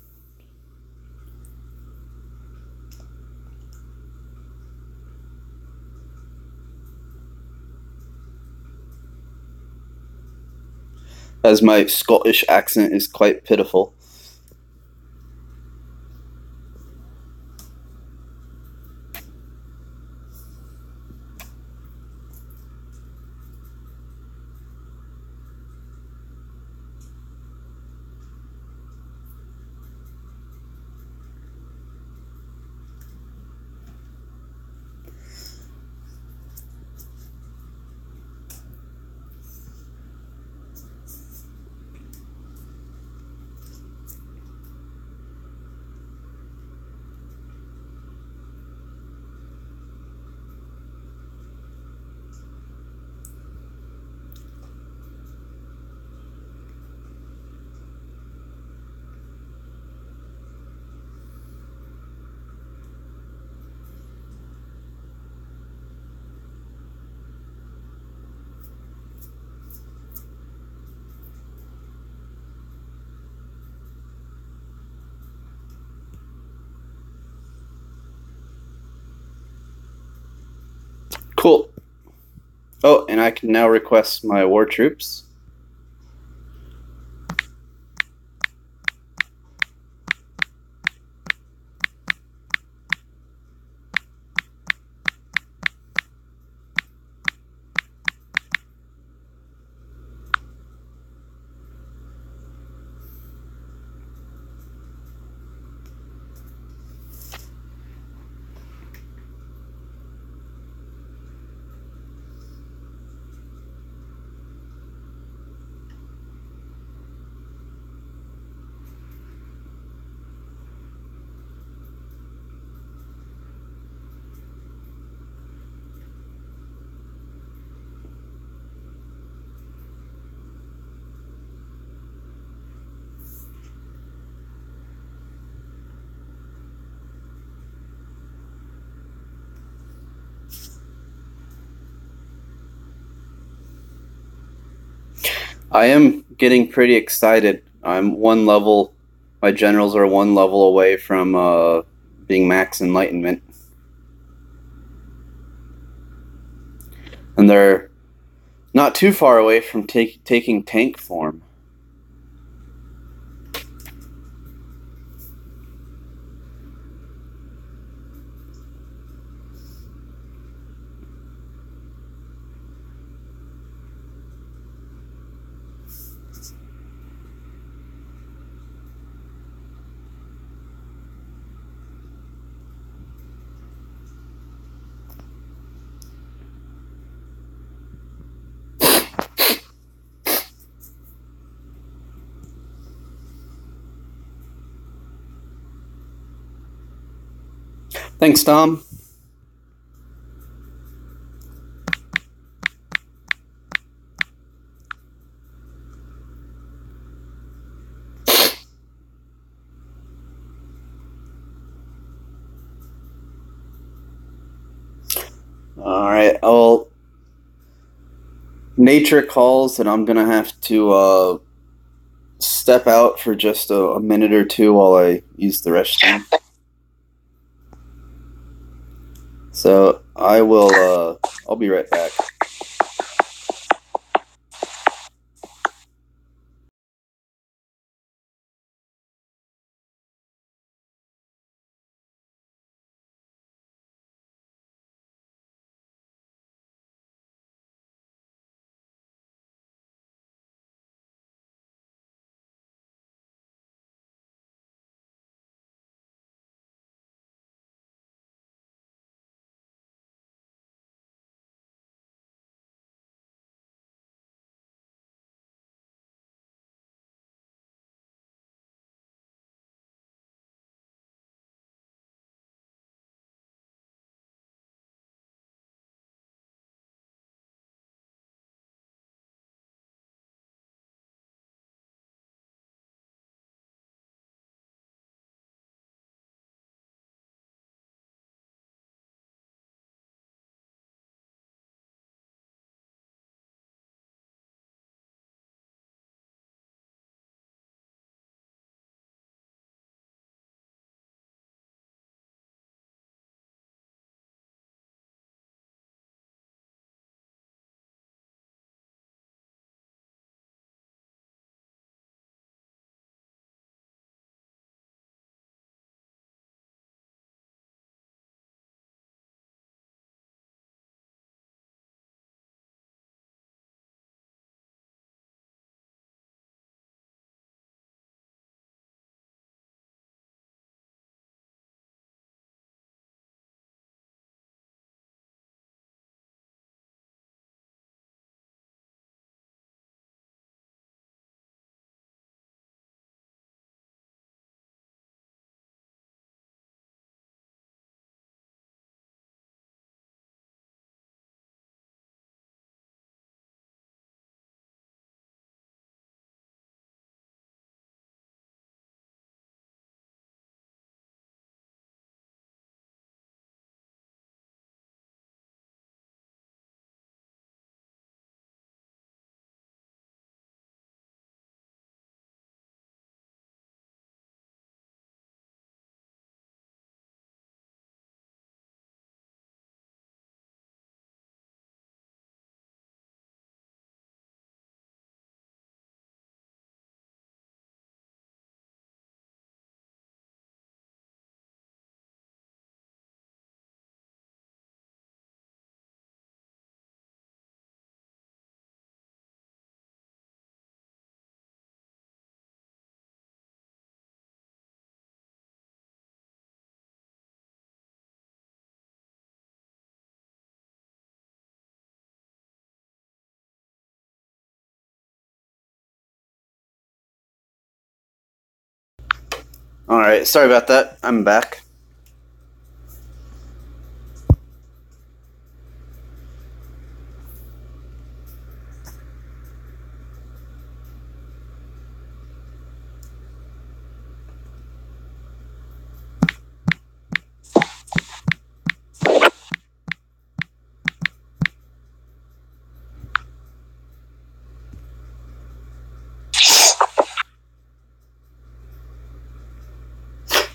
As my Scottish accent is quite pitiful. Cool. Oh, and I can now request my war troops. I am getting pretty excited. I'm one level. My generals are one level away from being max enlightenment. And they're not too far away from taking tank form. Thanks, Tom. All right. Well, nature calls, and I'm gonna have to step out for just a minute or two while I use the restroom. So I will. I'll be right back. Alright, sorry about that. I'm back.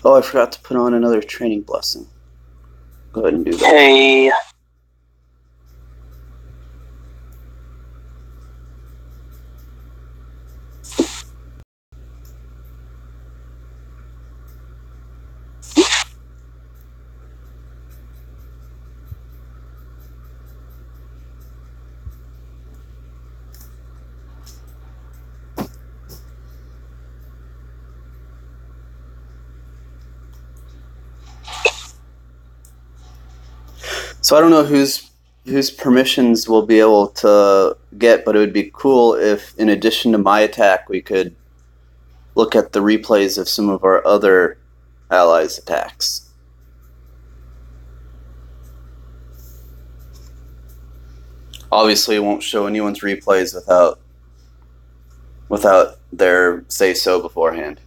Oh, I forgot to put on another training blessing. Go ahead and do that. Hey. So I don't know whose permissions we'll be able to get, but it would be cool if, in addition to my attack, we could look at the replays of some of our other allies' attacks. Obviously, it won't show anyone's replays without their say-so beforehand.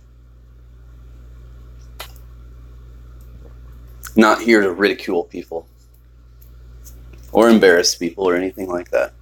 Not here to ridicule people or embarrass people or anything like that.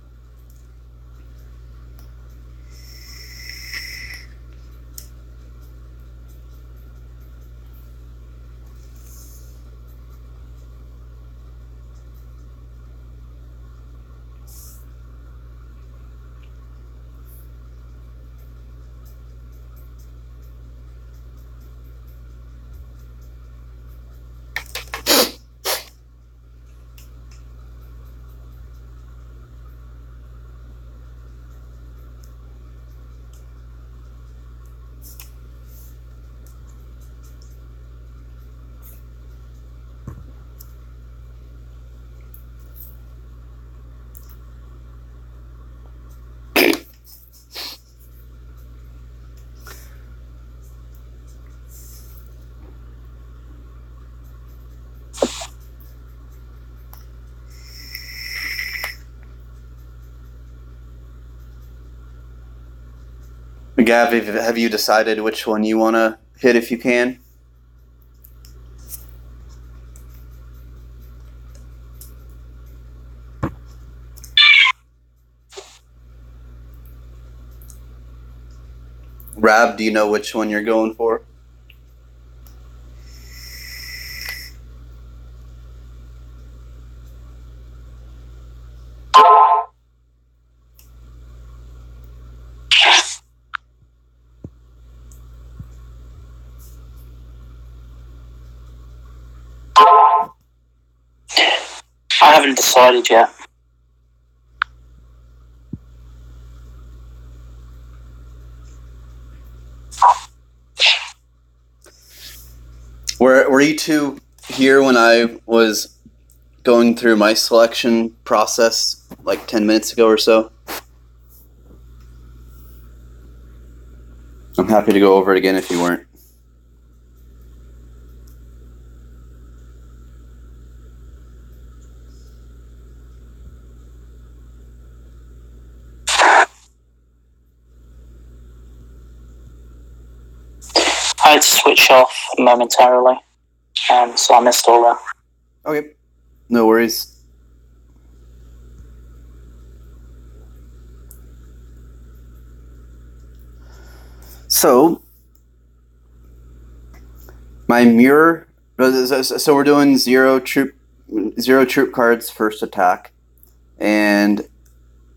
Gav, have you decided which one you want to hit if you can? Rab, do you know which one you're going for? I haven't decided yet. Were you two here when I was going through my selection process like 10 minutes ago or so? I'm happy to go over it again if you weren't. I had to switch off momentarily, so I missed all that. Okay, no worries. So, my mirror. So we're doing zero troop cards first attack, and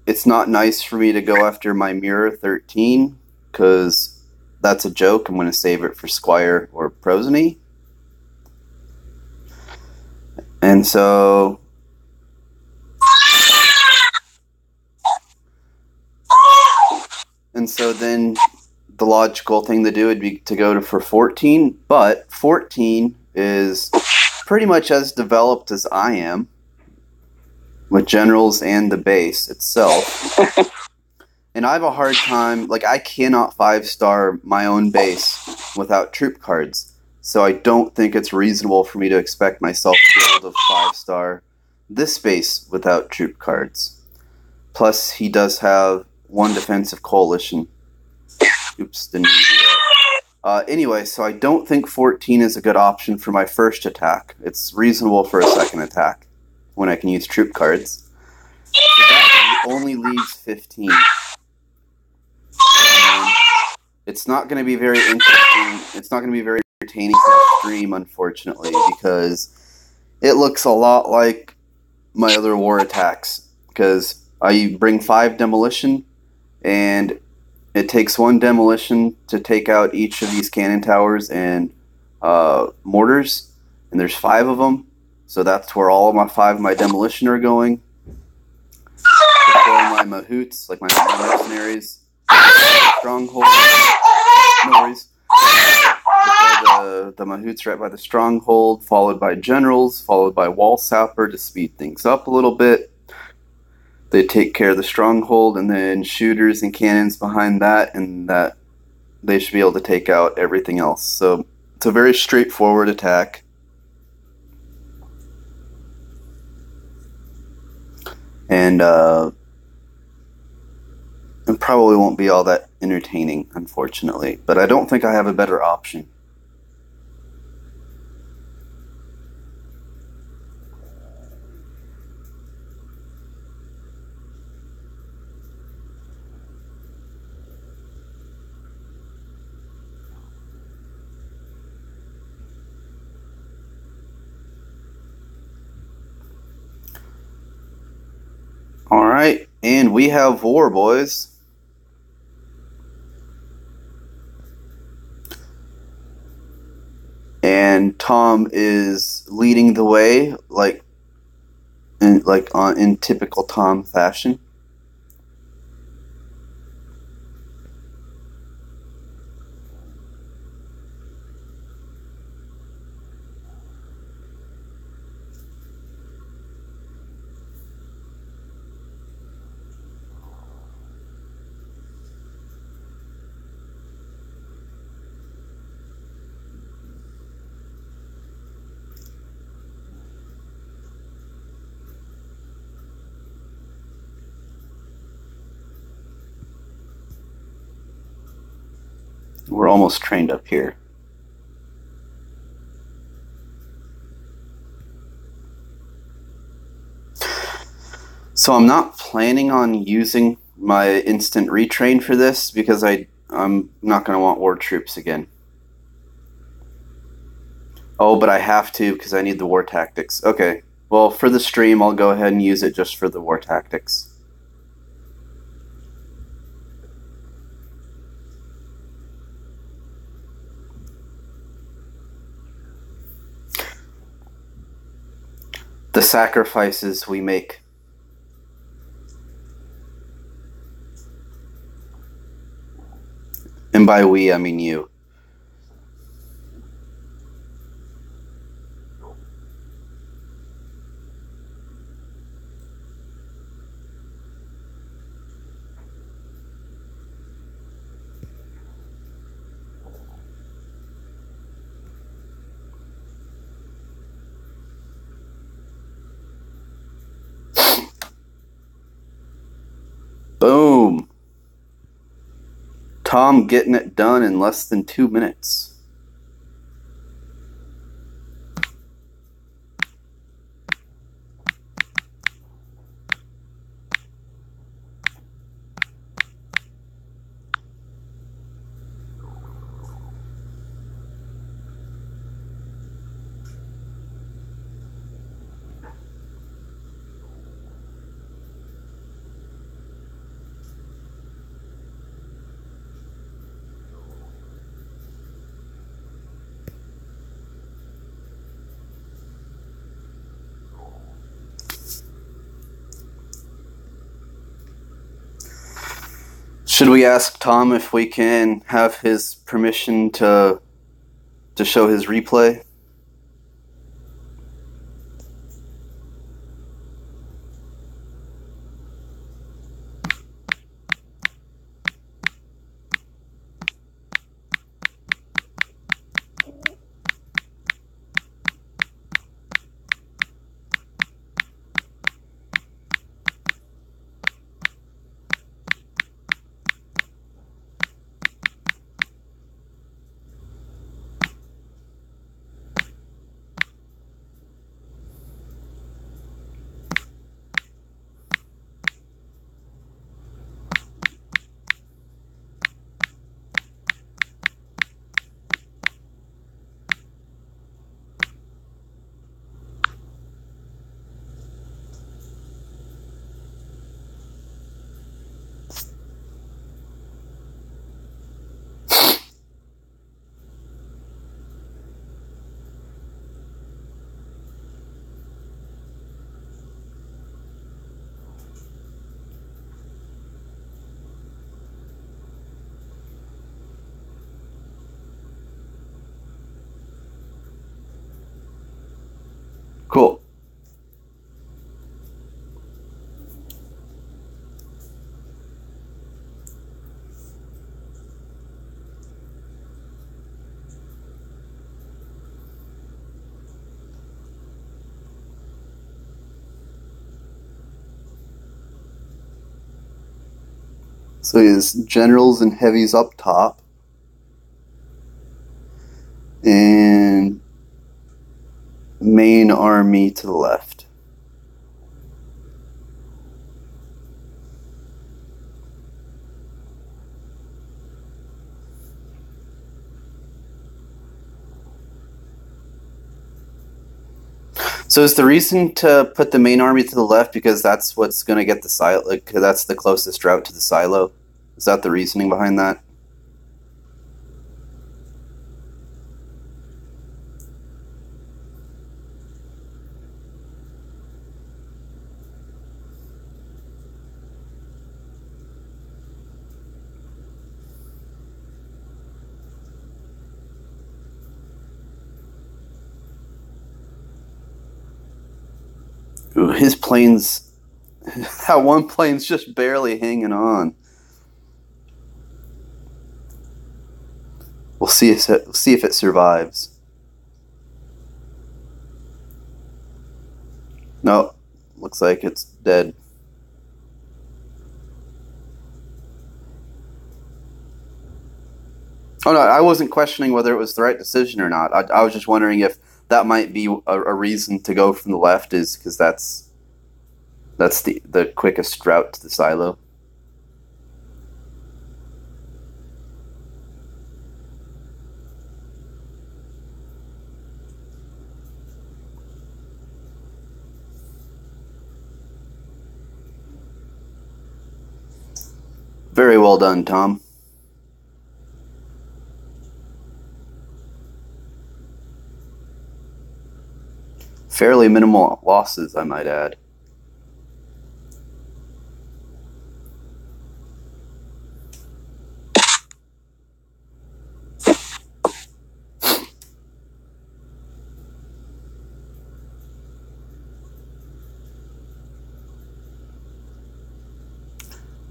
it's not nice for me to go after my mirror 13 because that's a joke. I'm going to save it for Squire or Prosony. And so then the logical thing to do would be to go for 14, but 14 is pretty much as developed as I am with generals and the base itself. And I have a hard time, like I cannot 5-star my own base without troop cards. So I don't think it's reasonable for me to expect myself to be able to 5-star this base without troop cards. Plus, he does have 1 defensive coalition. Oops, didn't mean to do that. Anyway, so I don't think 14 is a good option for my first attack. It's reasonable for a second attack when I can use troop cards. So that only leaves 15. And it's not going to be very interesting. It's not going to be very entertaining for the stream, unfortunately, because it looks a lot like my other war attacks. Because I bring 5 demolition, and it takes 1 demolition to take out each of these cannon towers and mortars, and there's 5 of them, so that's where all of my 5 of my demolition are going. Before my mahouts, like my mercenaries, stronghold, no worries. Before the mahouts right by the stronghold, followed by generals, followed by wall sapper to speed things up a little bit. They take care of the stronghold, and then shooters and cannons behind that, and that they should be able to take out everything else. So it's a very straightforward attack. And it probably won't be all that entertaining, unfortunately. But I don't think I have a better option. Alright, and we have war, boys. And Tom is leading the way, in typical Tom fashion. We're almost trained up here. So I'm not planning on using my instant retrain for this because I'm not going to want war troops again. Oh, but I have to because I need the war tactics. Okay, well, for the stream, I'll go ahead and use it just for the war tactics. The sacrifices we make. And by we, I mean you. Boom. Tom getting it done in less than 2 minutes. Should we ask Tom if we can have his permission to show his replay? Cool. So he has generals and heavies up top. And main army to the left. So is the reason to put the main army to the left because that's what's going to get the silo? Like, that's the closest route to the silo? Is that the reasoning behind that? Ooh, his plane's... that one plane's just barely hanging on. We'll see if it survives. No, looks like it's dead. Oh no, I wasn't questioning whether it was the right decision or not. I was just wondering if that might be a reason to go from the left, is because that's the quickest route to the silo. Very well done, Tom. Fairly minimal losses, I might add.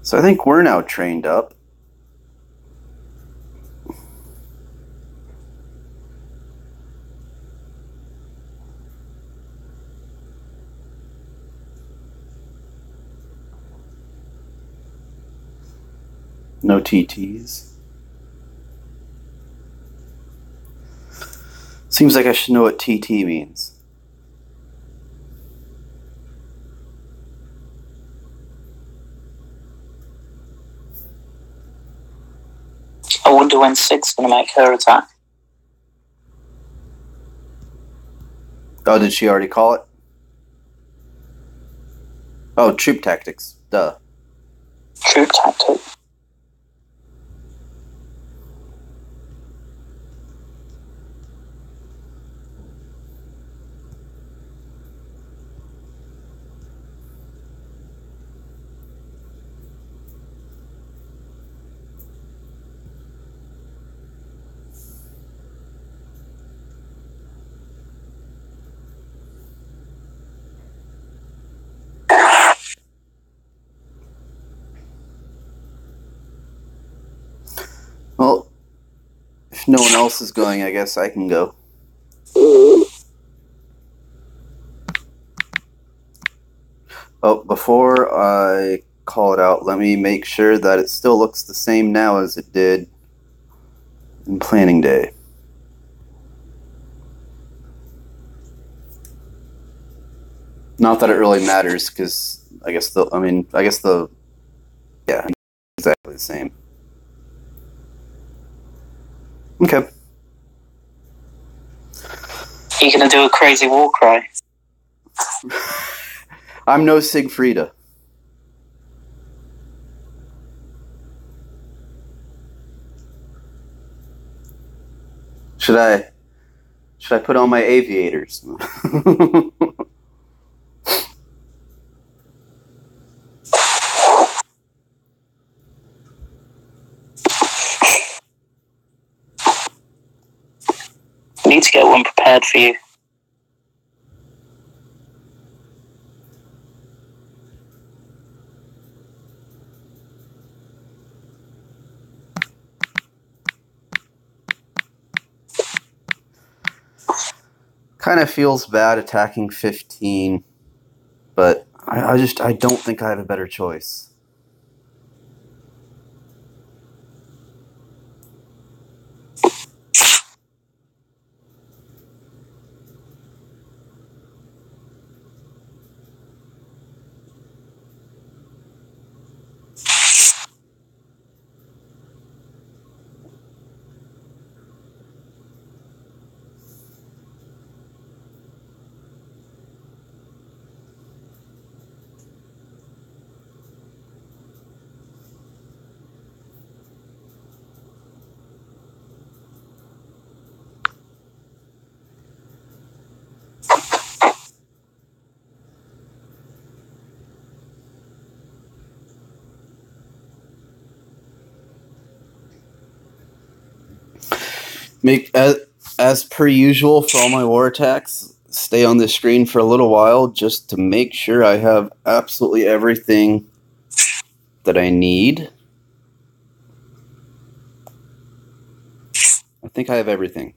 So I think we're now trained up. No TTs. Seems like I should know what TT means. I wonder when Sid's going to make her attack. Oh, did she already call it? Oh, troop tactics. Duh. Troop tactic. Well, if no one else is going, I guess I can go. Oh, before I call it out, let me make sure that it still looks the same now as it did in planning day. Not that it really matters, because I guess yeah, exactly the same. Okay. Are you going to do a crazy war cry? I'm no Siegfrieda. Should I put on my aviators? I need to get one prepared for you. Kind of feels bad attacking 15, but I don't think I have a better choice. Make as per usual for all my war attacks, stay on the screen for a little while just to make sure I have absolutely everything that I need. I think I have everything.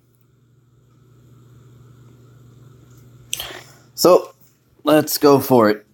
So, let's go for it.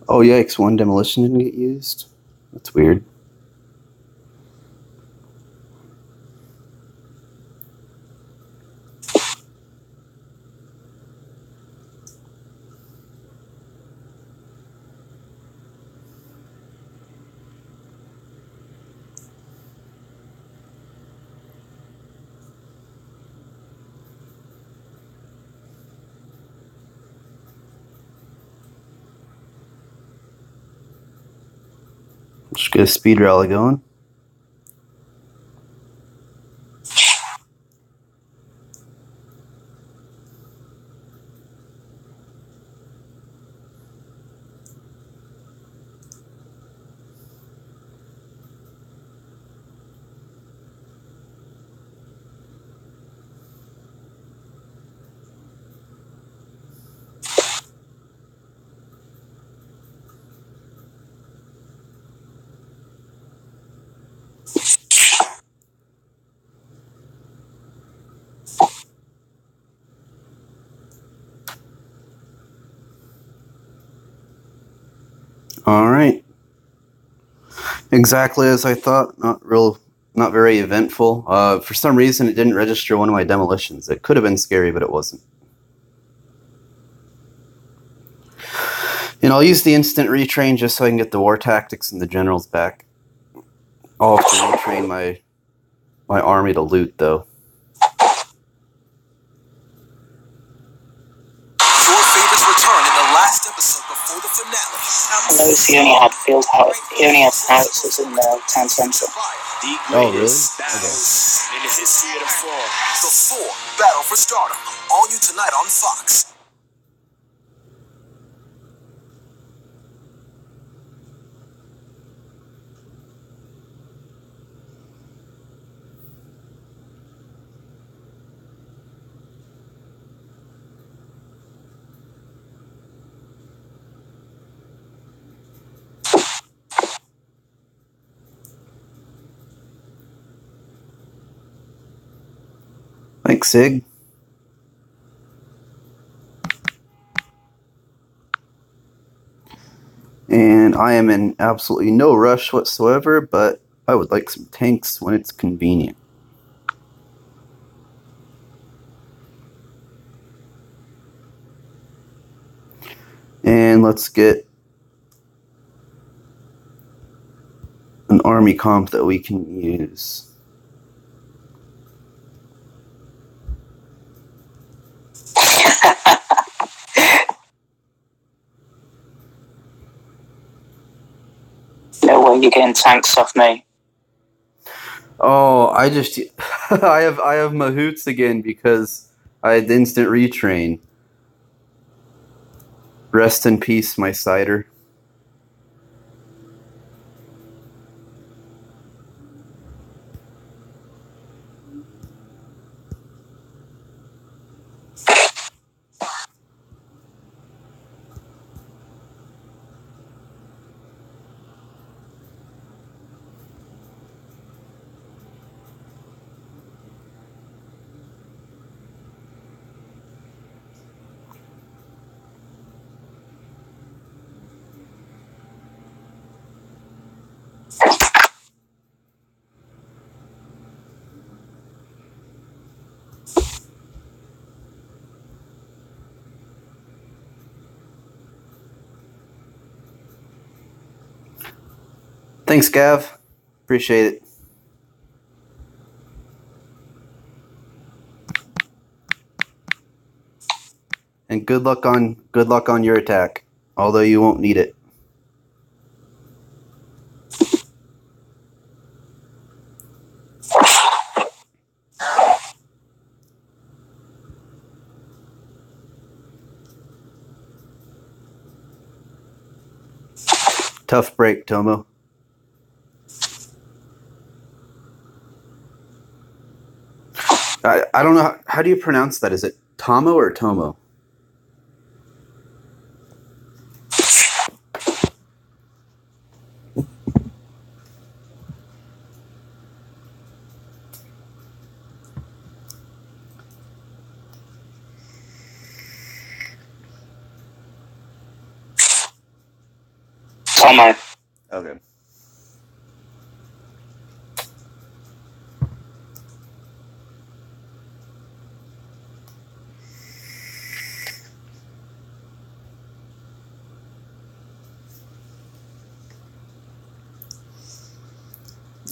Oh yikes, one demolition didn't get used? That's weird. Just get a speed rally going. All right. Exactly as I thought. Not very eventful. For some reason, it didn't register one of my demolitions. It could have been scary, but it wasn't. And I'll use the instant retrain just so I can get the war tactics and the generals back. I'll have to retrain my army to loot, though. Your favorites return in the last episode before the finale. I noticed he only had howitzers in the town centre. Oh, really? Okay. In the history of the fall. The 4 Battle for Stardom. All new tonight on Fox. Thanks, Sig. And I am in absolutely no rush whatsoever, but I would like some tanks when it's convenient. And let's get an army comp that we can use. No way you're getting tanks off me. Oh, I just I have mahoots again because I had instant retrain. Rest in peace, my cider. Thanks, Gav. Appreciate it. And good luck on your attack, although you won't need it. Tough break, Tomo. I don't know. How do you pronounce that? Is it Tomo or Tomo? Tomo. Okay.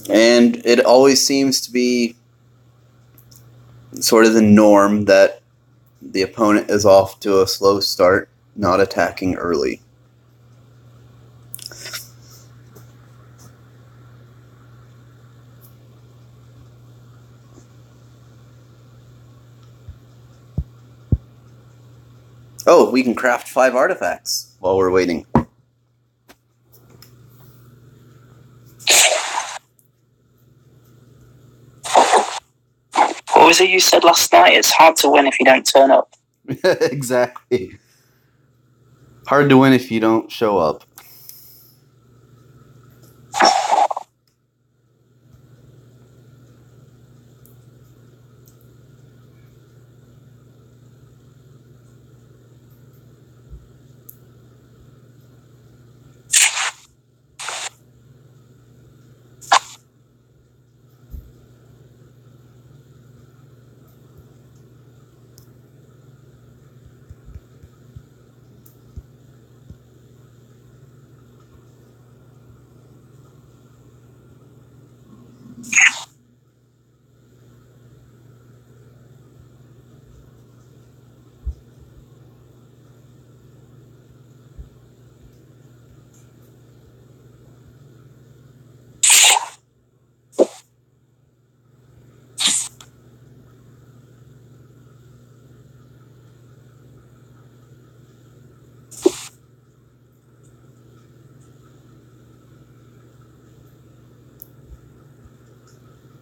And it always seems to be sort of the norm that the opponent is off to a slow start, not attacking early. Oh, we can craft 5 artifacts while we're waiting. What was it you said last night? It's hard to win if you don't turn up. Exactly. Hard to win if you don't show up.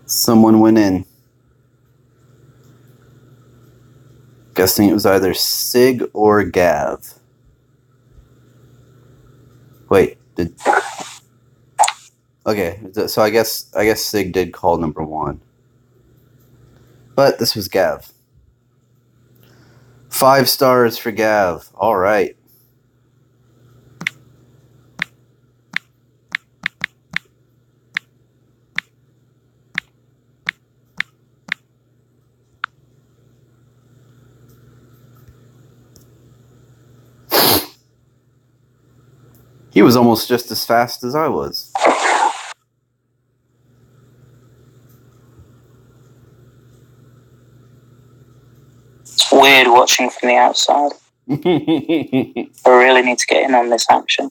Someone went in. Guessing it was either Sig or Gav. Wait, did... Okay, so I guess Sig did call number 1. But this was Gav. 5 stars for Gav. All right. He was almost just as fast as I was. It's weird watching from the outside. I really need to get in on this action.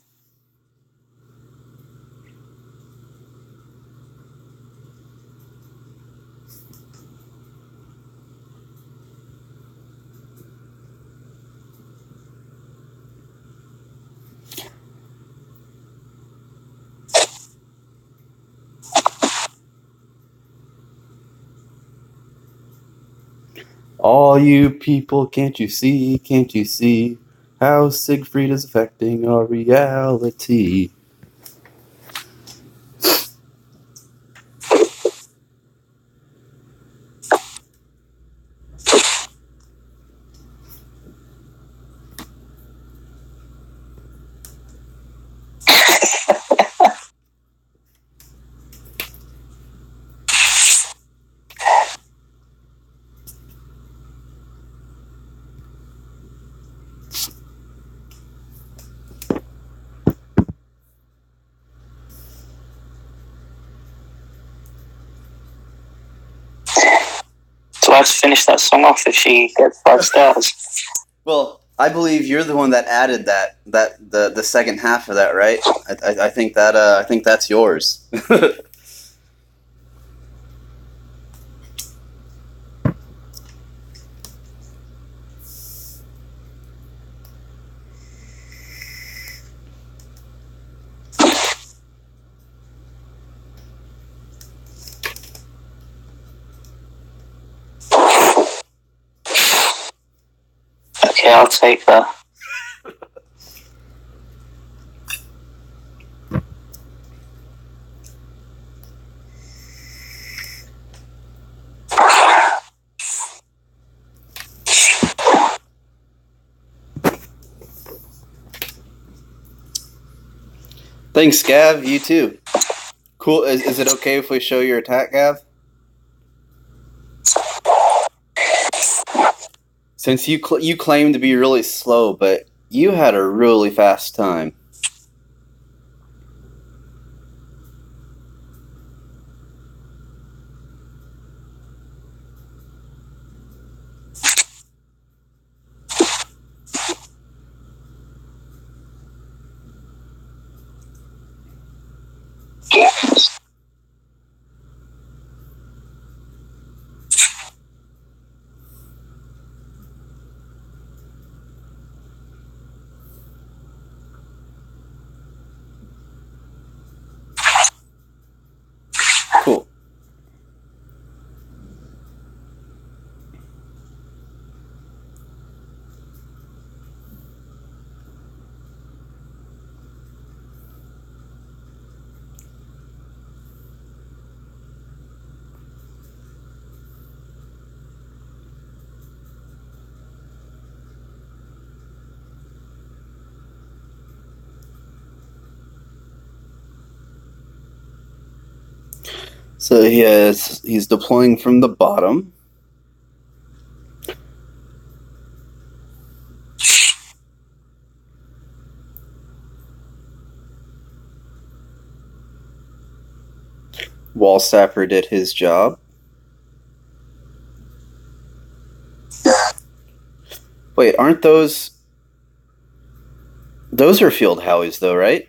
All you people, can't you see how Siegfried is affecting our reality? So I have to finish that song off if she gets 5 stars. Well, I believe you're the one that added the second half of that, right? I think that's yours. Okay, I'll take that. Thanks, Gav. You too. Cool. Is it okay if we show your attack, Gav? Since you claim to be really slow, but you had a really fast time. Cool. So he's deploying from the bottom. Wall Sapper did his job. Wait, aren't those are field howies though, right?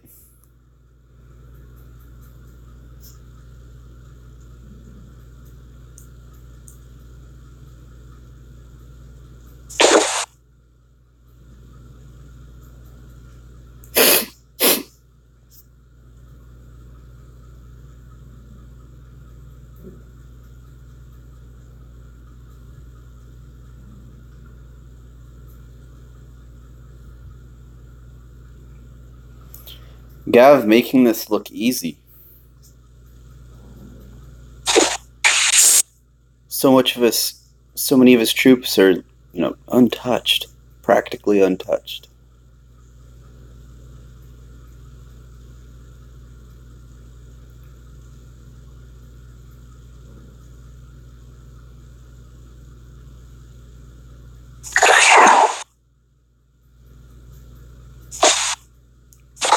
Gav making this look easy. So many of his troops are, untouched, practically untouched.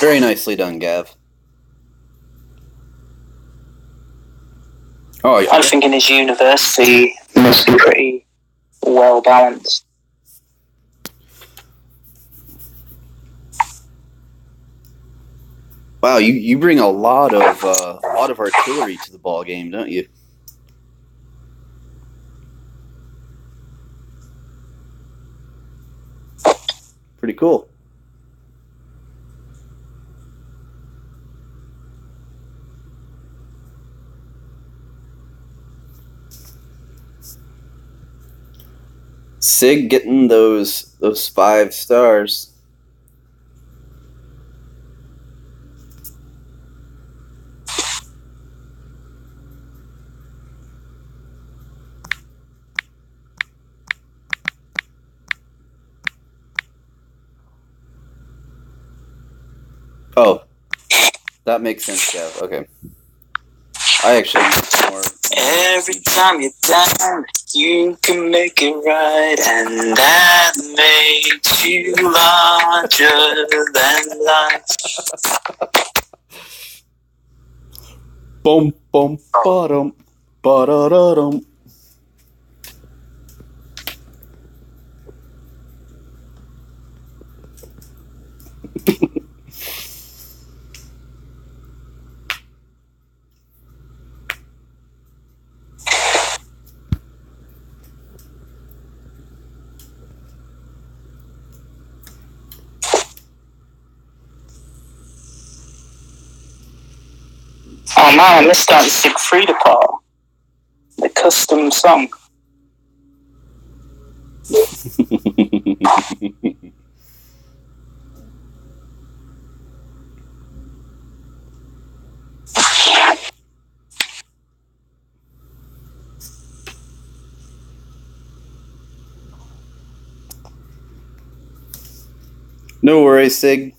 Very nicely done, Gav. Oh, I think in his university must be pretty well balanced. Wow, you bring a lot of artillery to the ball game, don't you? Pretty cool. Sig getting those 5 stars. Oh, that makes sense, yeah. Okay. I actually need more. Every time you're down, you can make it right, and that makes you larger than life. Bum bum ba-dum ba-da-da-dum. Oh man, I missed out the Siegfrieda part. The custom song. No worries, Sig.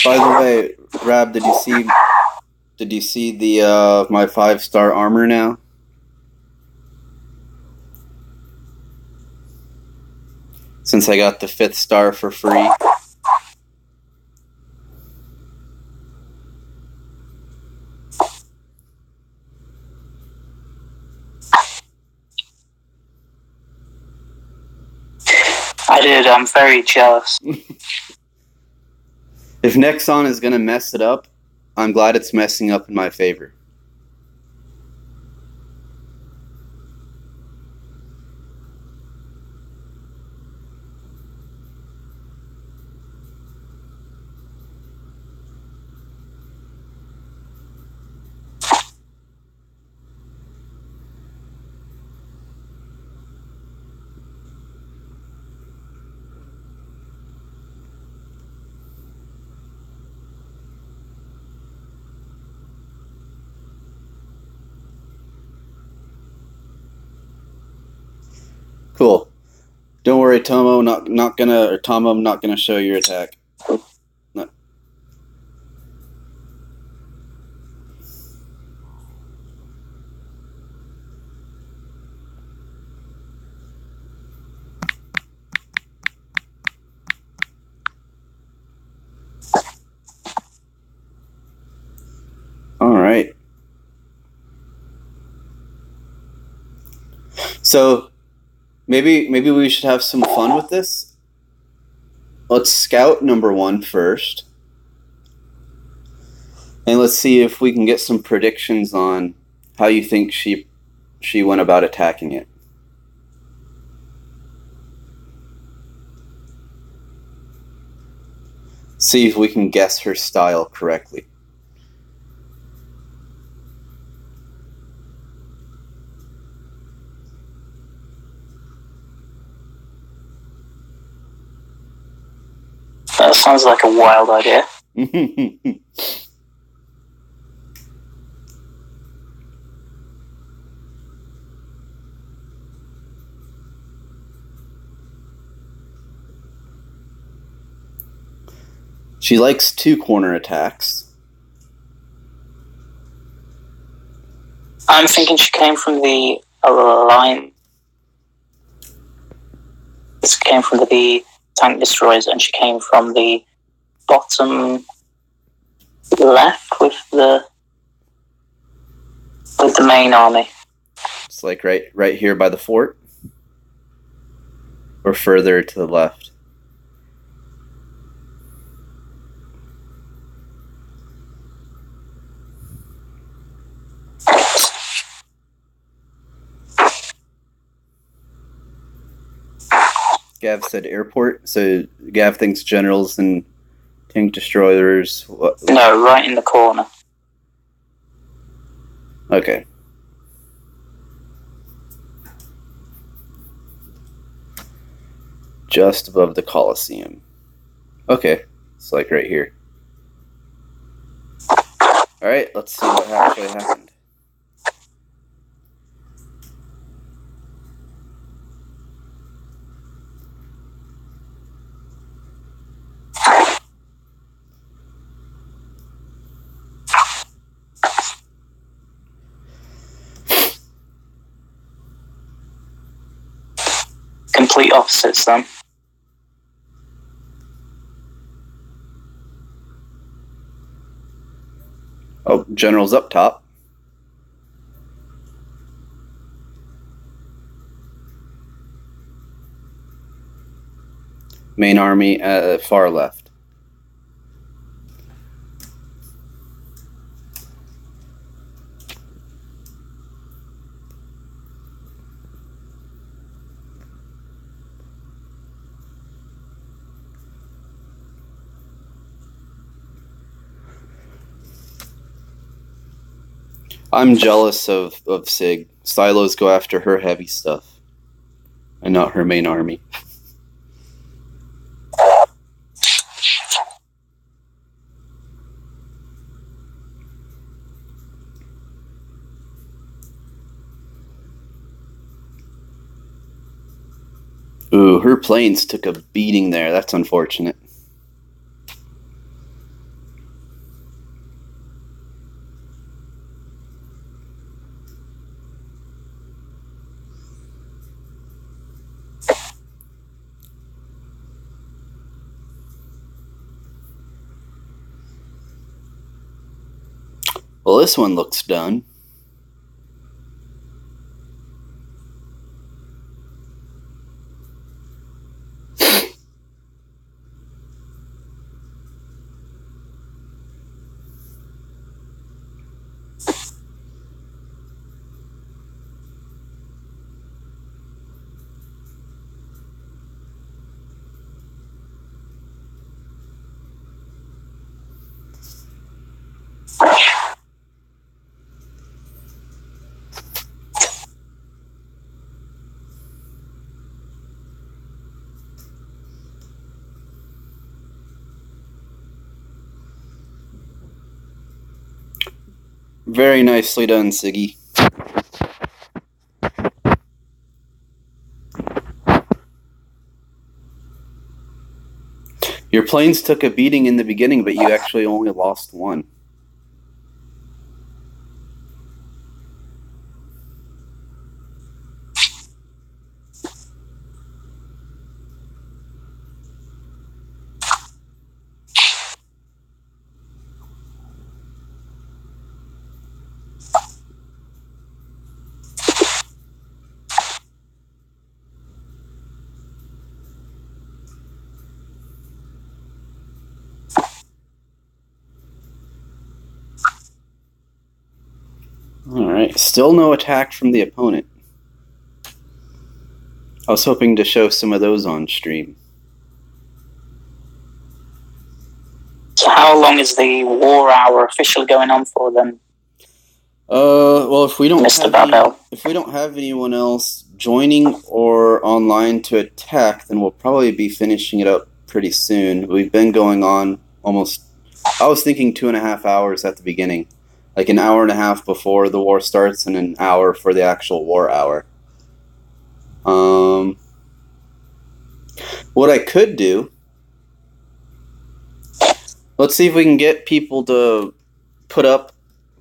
By the way, Rab, did you see the my 5-star armor now? Since I got the 5th star for free. I did, I'm very jealous. If Nexon is gonna mess it up, I'm glad it's messing up in my favor. Cool. Don't worry, Tomo. Tomo, I'm not gonna show your attack. No. All right. So maybe we should have some fun with this. Let's scout number 1 first. And let's see if we can get some predictions on how you think she went about attacking it. See if we can guess her style correctly. That sounds like a wild idea. She likes 2 corner attacks. I'm thinking she came from the Alliance. She came from the tank destroyers, and she came from the bottom left with the main army. It's like right here by the fort, or further to the left. Gav said airport, so Gav thinks generals and tank destroyers. No, right in the corner. Okay. Just above the Coliseum. Okay, it's like right here. Alright, let's see what actually happened. Complete opposites then. Oh, general's up top. Main army at far left. I'm jealous of Sig. Silos go after her heavy stuff, and not her main army. Ooh, her planes took a beating there. That's unfortunate. Well, this one looks done. Very nicely done, Siggy. Your planes took a beating in the beginning, but you actually only lost one. Alright, still no attack from the opponent. I was hoping to show some of those on stream. So how long is the war hour officially going on for then? Well, if we don't Mr. if we don't have anyone else joining or online to attack, then we'll probably be finishing it up pretty soon. We've been going on almost, I was thinking 2.5 hours at the beginning. Like an hour and a half before the war starts and an hour for the actual war hour. What I could do Let's see if we can get people to put up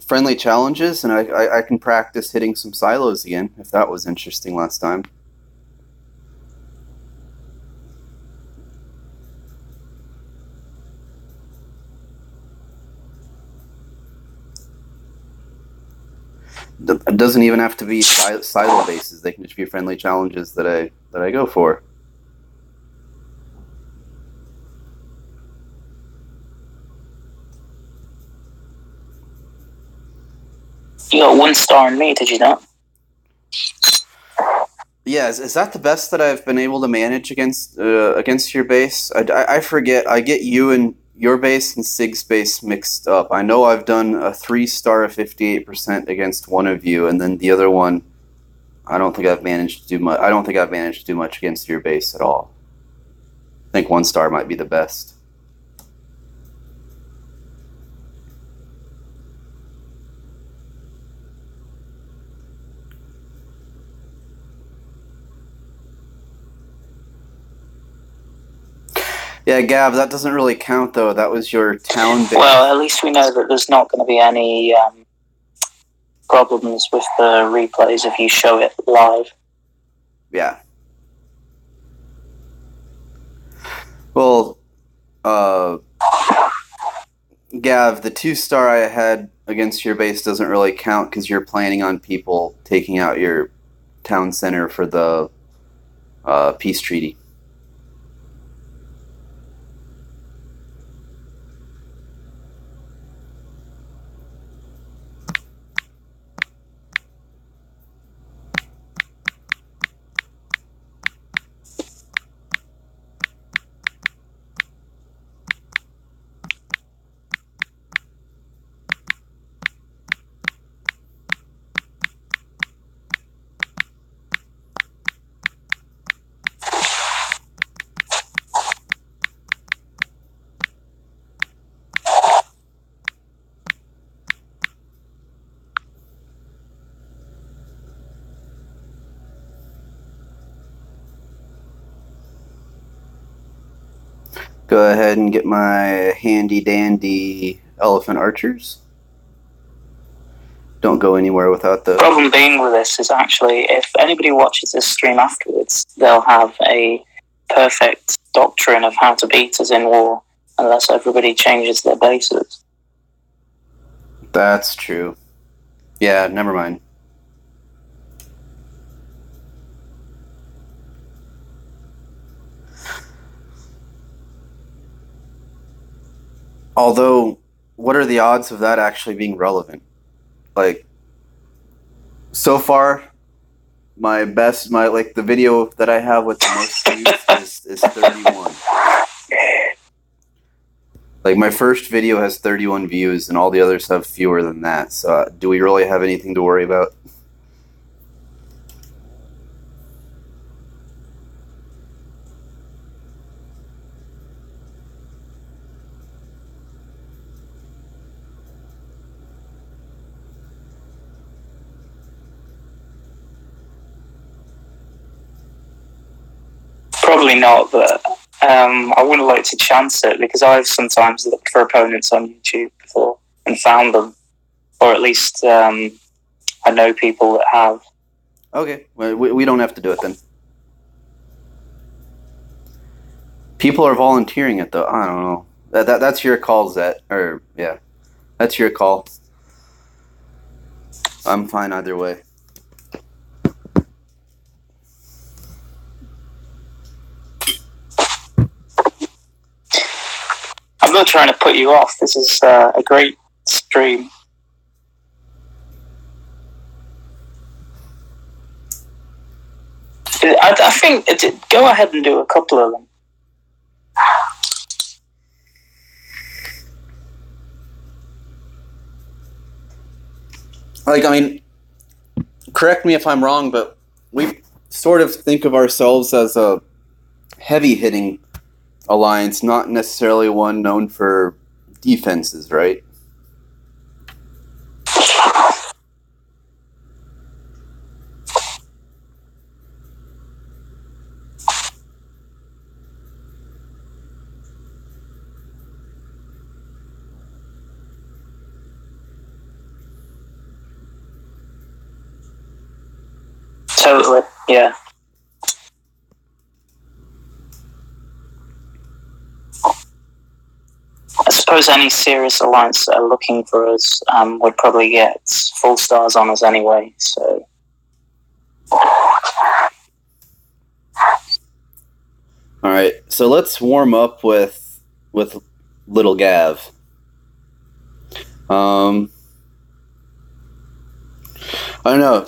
friendly challenges, and I can practice hitting some silos again, if that was interesting last time. It doesn't even have to be silo bases. They can just be friendly challenges that I go for. You got 1 star in me, did you not? Yeah, is that the best that I've been able to manage against your base? I forget. I get you and your base and Sig's base mixed up. I know I've done a 3-star of 58% against one of you, and then the other one, I don't think I've managed to do much. I don't think I've managed to do much against your base at all. I think 1 star might be the best. Yeah, Gav, that doesn't really count, though. That was your town base. Well, at least we know that there's not going to be any problems with the replays if you show it live. Yeah. Well, Gav, the 2-star I had against your base doesn't really count because you're planning on people taking out your town center for the peace treaty. Go ahead and get my handy-dandy elephant archers. Don't go anywhere without the... Problem being with this is actually, if anybody watches this stream afterwards, they'll have a perfect doctrine of how to beat us in war, unless everybody changes their bases. That's true. Yeah, never mind. Although, what are the odds of that actually being relevant? Like, so far, the video that I have with the most views is 31. Like, my first video has 31 views, and all the others have fewer than that. So, do we really have anything to worry about? Probably not, but I wouldn't like to chance it because I've sometimes looked for opponents on YouTube before and found them, or at least I know people that have. Okay, well, we don't have to do it then. People are volunteering it though. I don't know. That's your call, Zet. Or yeah, that's your call. I'm fine either way. I'm not trying to put you off. This is a great stream. I think go ahead and do a couple of them. Like, I mean, correct me if I'm wrong, but we sort of think of ourselves as a heavy-hitting alliance, not necessarily one known for defenses, right? Totally, yeah. I suppose any serious alliance that are looking for us would probably get full stars on us anyway, so... Alright, so let's warm up with Little Gav. I don't know,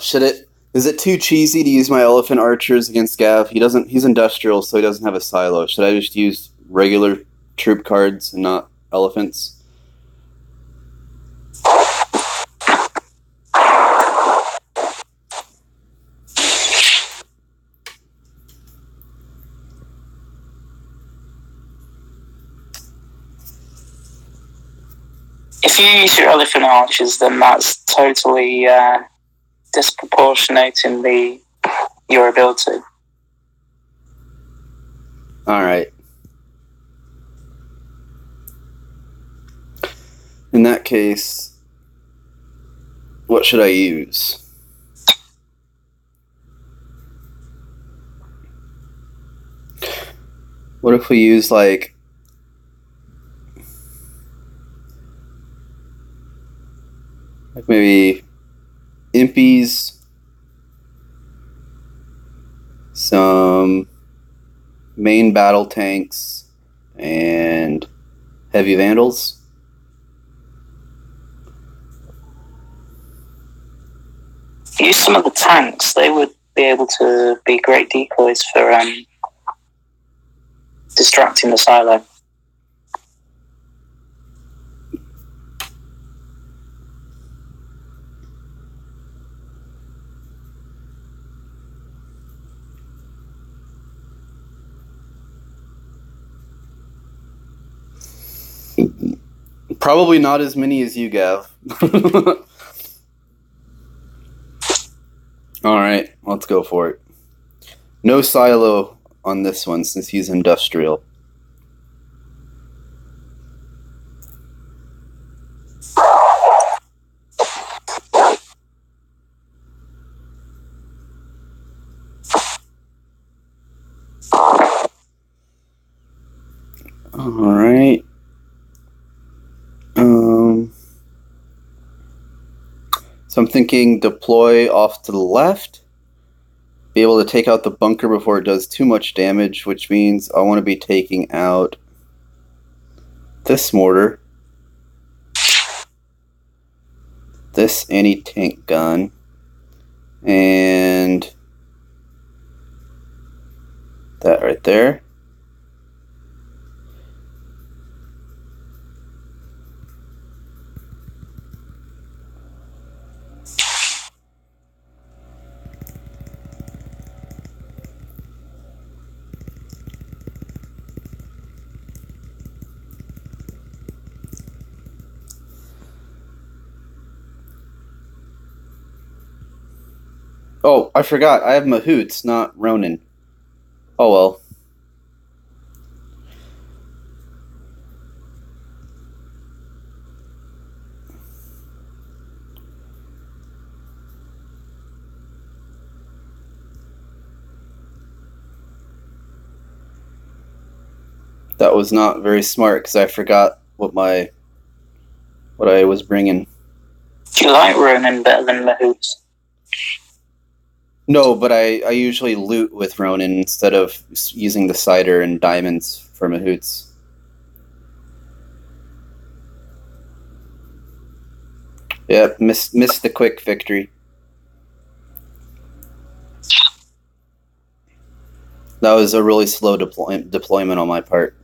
is it too cheesy to use my elephant archers against Gav? He's industrial, so he doesn't have a silo. Should I just use regular troop cards and not elephants? If you use your elephant archers, then that's totally disproportionate in your ability. Alright. In that case, what should I use? What if we use, like maybe impies, some main battle tanks, and heavy vandals? Use some of the tanks. They would be able to be great decoys for distracting the silo. Probably not as many as you, Gav. Alright, let's go for it. No silo on this one since he's industrial. Alright. So I'm thinking deploy off to the left. Be able to take out the bunker before it does too much damage, which means I want to be taking out this mortar, this anti-tank gun, and that right there. Oh, I forgot. I have Mahoots, not Ronin. Oh well. That was not very smart because I forgot what I was bringing. Do you like Ronin better than Mahoots? No, but I usually loot with Ronin instead of using the Cider and diamonds for Mahoots. Yep, missed the quick victory. That was a really slow deployment on my part.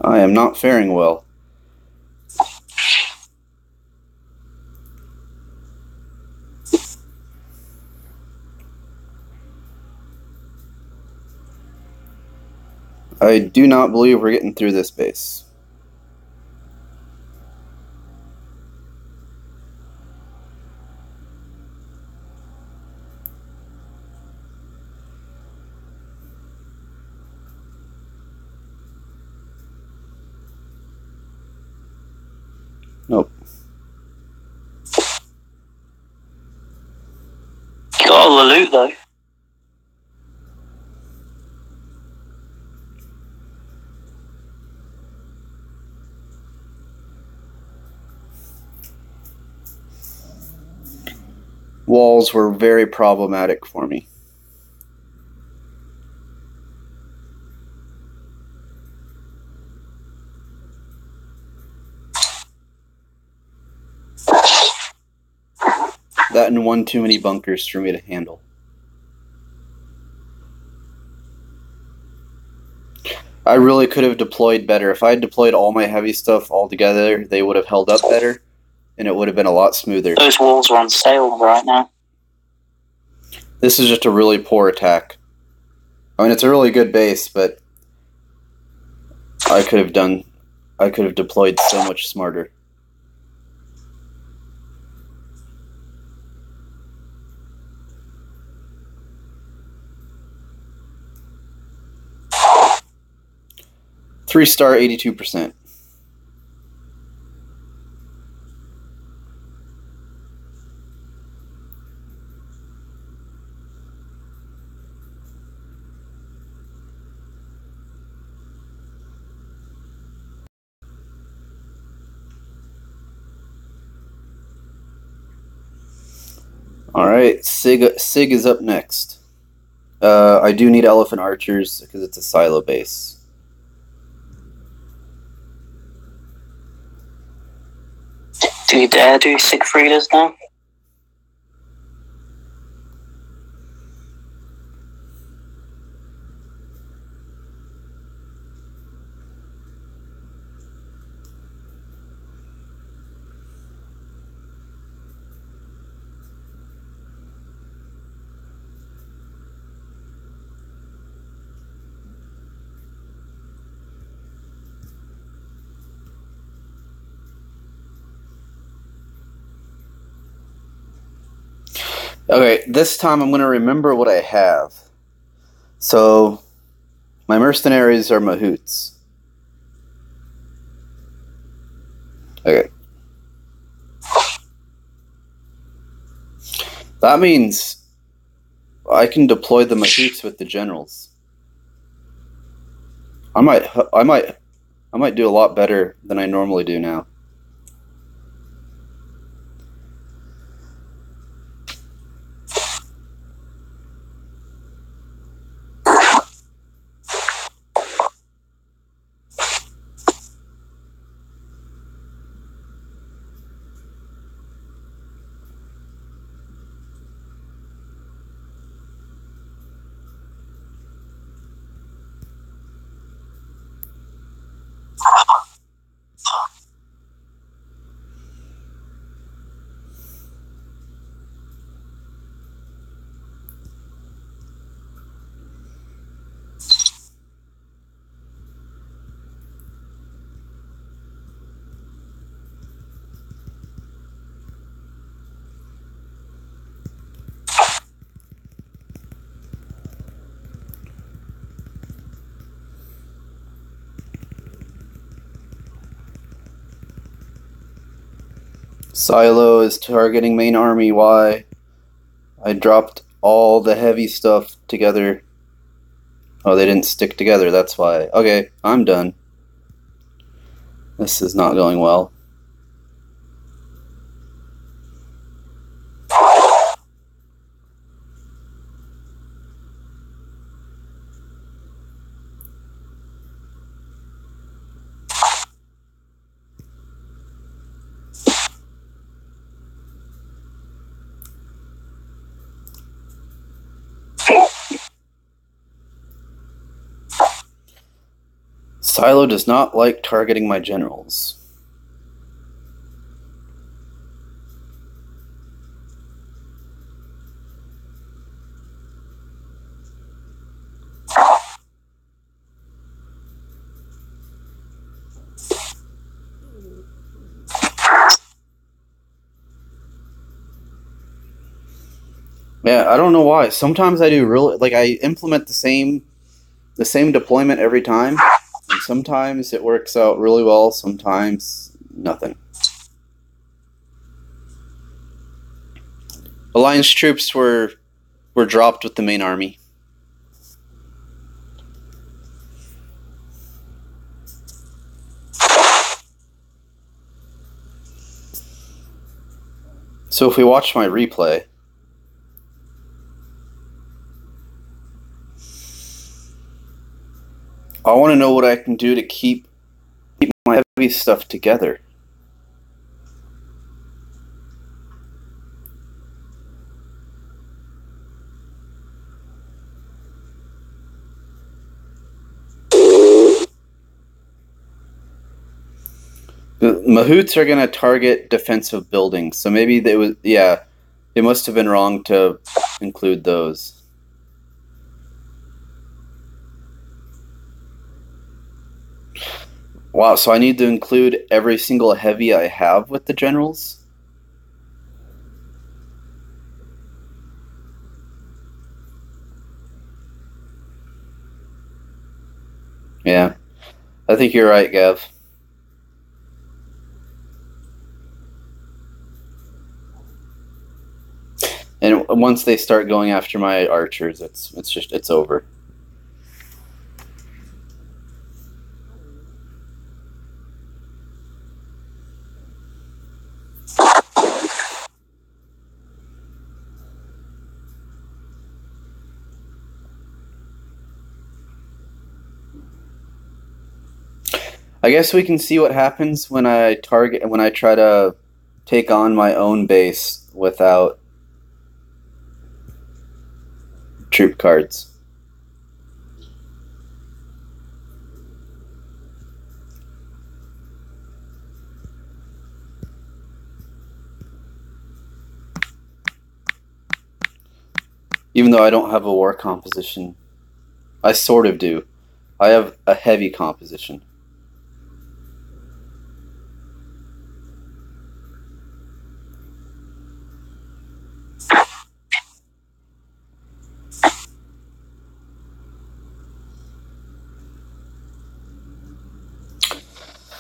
I am not faring well. I do not believe we're getting through this base. Nope. You got all the loot though. Walls were very problematic for me. That and one too many bunkers for me to handle. I really could have deployed better. If I had deployed all my heavy stuff all together, they would have held up better, and it would have been a lot smoother. Those walls are on sale right now. This is just a really poor attack. I mean, it's a really good base, but I could have deployed so much smarter. Three-star, 82%. All right, Sig is up next. I do need elephant archers because it's a silo base. Do you dare do Siegfrieders now? Okay, this time I'm going to remember what I have. So, my mercenaries are mahouts. Okay. That means I can deploy the mahouts with the generals. I might do a lot better than I normally do now. Silo is targeting main army. Why? I dropped all the heavy stuff together. Oh, they didn't stick together, that's why. Okay, I'm done. This is not going well. Silo does not like targeting my generals. Yeah, I don't know why. Sometimes I do really like I implement the same deployment every time, and sometimes it works out really well, sometimes nothing. Alliance troops were dropped with the main army. So if we watch my replay, I want to know what I can do to keep my heavy stuff together. The Mahouts are going to target defensive buildings, so maybe they must have been wrong to include those. Wow, so I need to include every single heavy I have with the generals? Yeah, I think you're right, Gav. And once they start going after my archers, it's over. I guess we can see what happens when I try to take on my own base without troop cards. Even though I don't have a war composition. I sort of do. I have a heavy composition.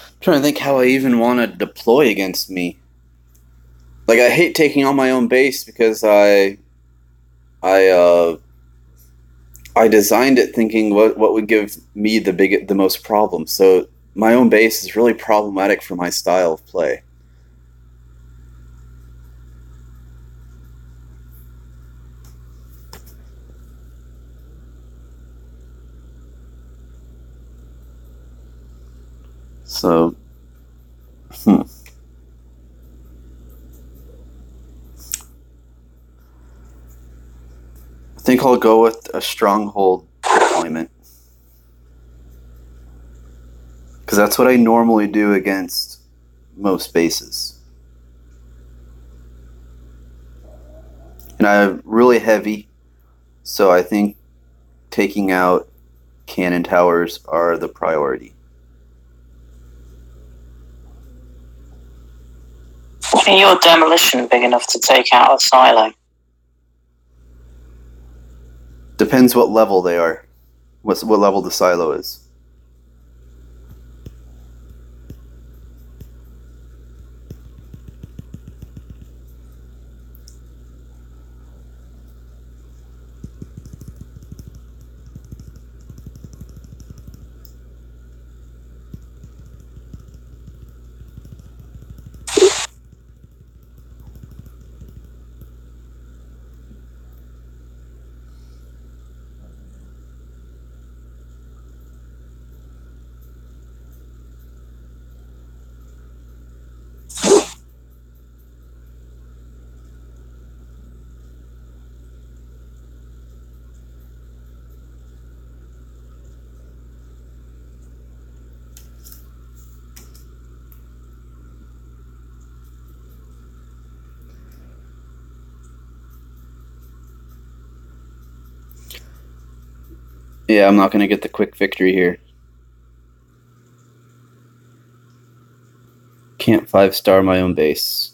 I'm trying to think how I even want to deploy against me. Like, I hate taking on my own base because I designed it thinking what would give me the most problems. So my own base is really problematic for my style of play. So, I think I'll go with a stronghold deployment. Because that's what I normally do against most bases. And I'm really heavy, so I think taking out cannon towers are the priority. Are your demolition big enough to take out a silo? Depends what level they are. What level the silo is. Yeah, I'm not going to get the quick victory here. Can't 5-star my own base.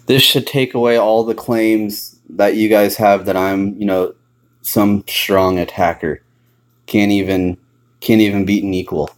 This should take away all the claims that you guys have that I'm, some strong attacker. Can't even beat an equal.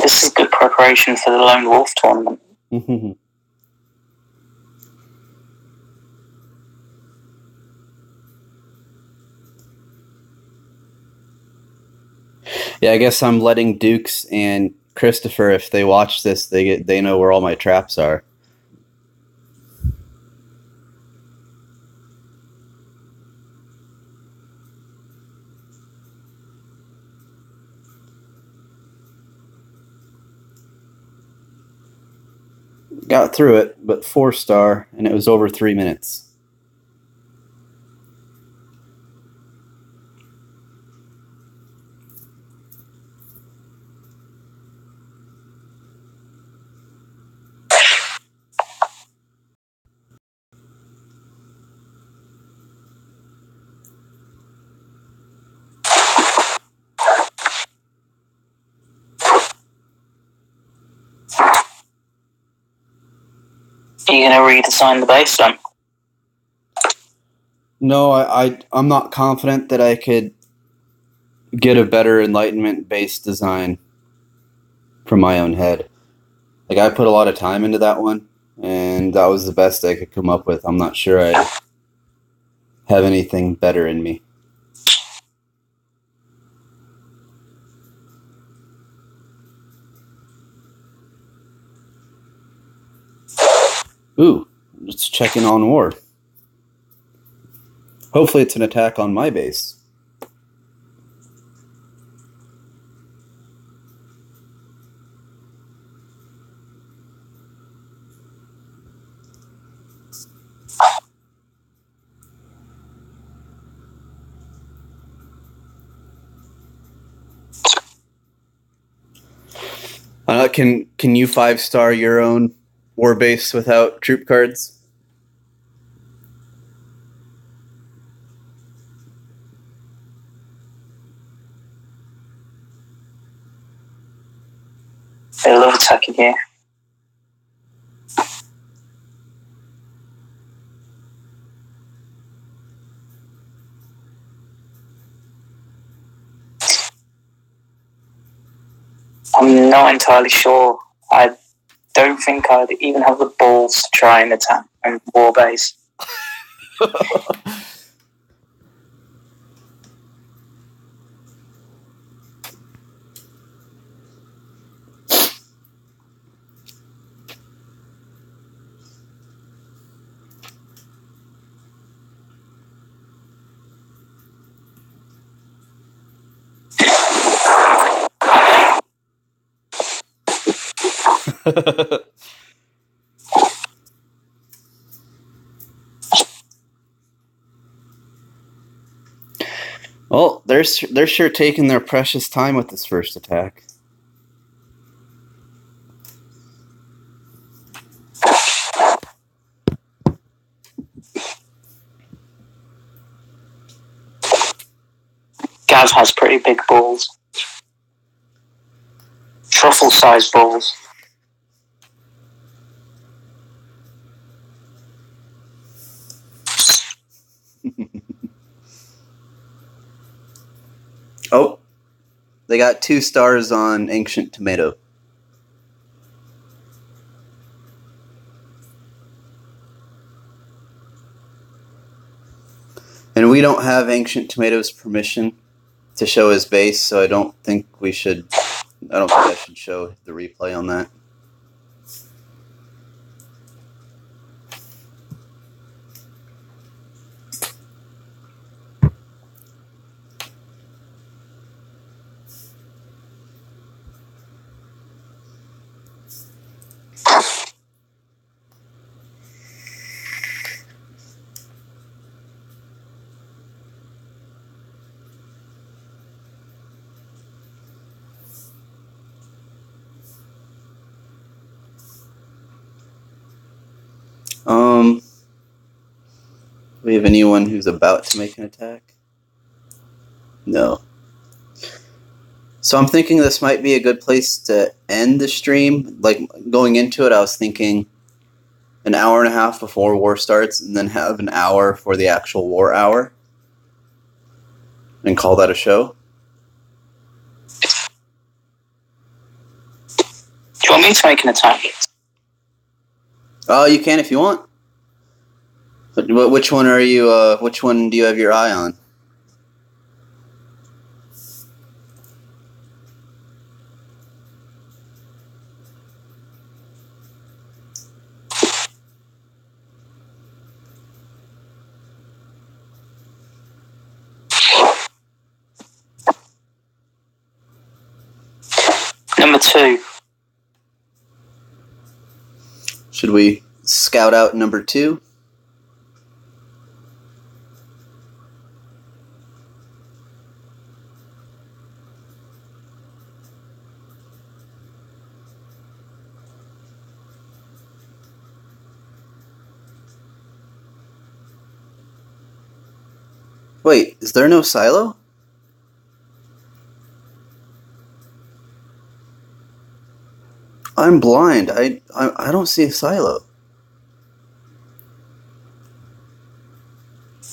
This is good preparation for the Lone Wolf tournament. Yeah, I guess I'm letting Dukes and Christopher, if they watch this, they know where all my traps are. Got through it, but 4-star, and it was over 3 minutes. Are you going to redesign the base then? No, I'm not confident that I could get a better Enlightenment-based design from my own head. Like, I put a lot of time into that one, and that was the best I could come up with. I'm not sure I have anything better in me. Ooh, it's checking on war. Hopefully it's an attack on my base. Can you 5-star your own war base without troop cards? They love attacking you. I'm not entirely sure. I don't think I'd even have the balls to try and attack on war base. Well, they're sure taking their precious time with this first attack. Gav has pretty big balls. Truffle-sized balls. Oh, they got 2 stars on Ancient Tomato. And we don't have Ancient Tomato's permission to show his base, so I don't think I should show the replay on that. we have anyone who's about to make an attack? No. So I'm thinking this might be a good place to end the stream. Like, going into it, I was thinking an hour and a half before war starts, and then have an hour for the actual war hour. And call that a show. Do you want me to make an attack? Oh, you can if you want. But which one are you? Which one do you have your eye on? Number 2. Should we scout out number 2? Wait, is there no silo? I'm blind. I don't see a silo.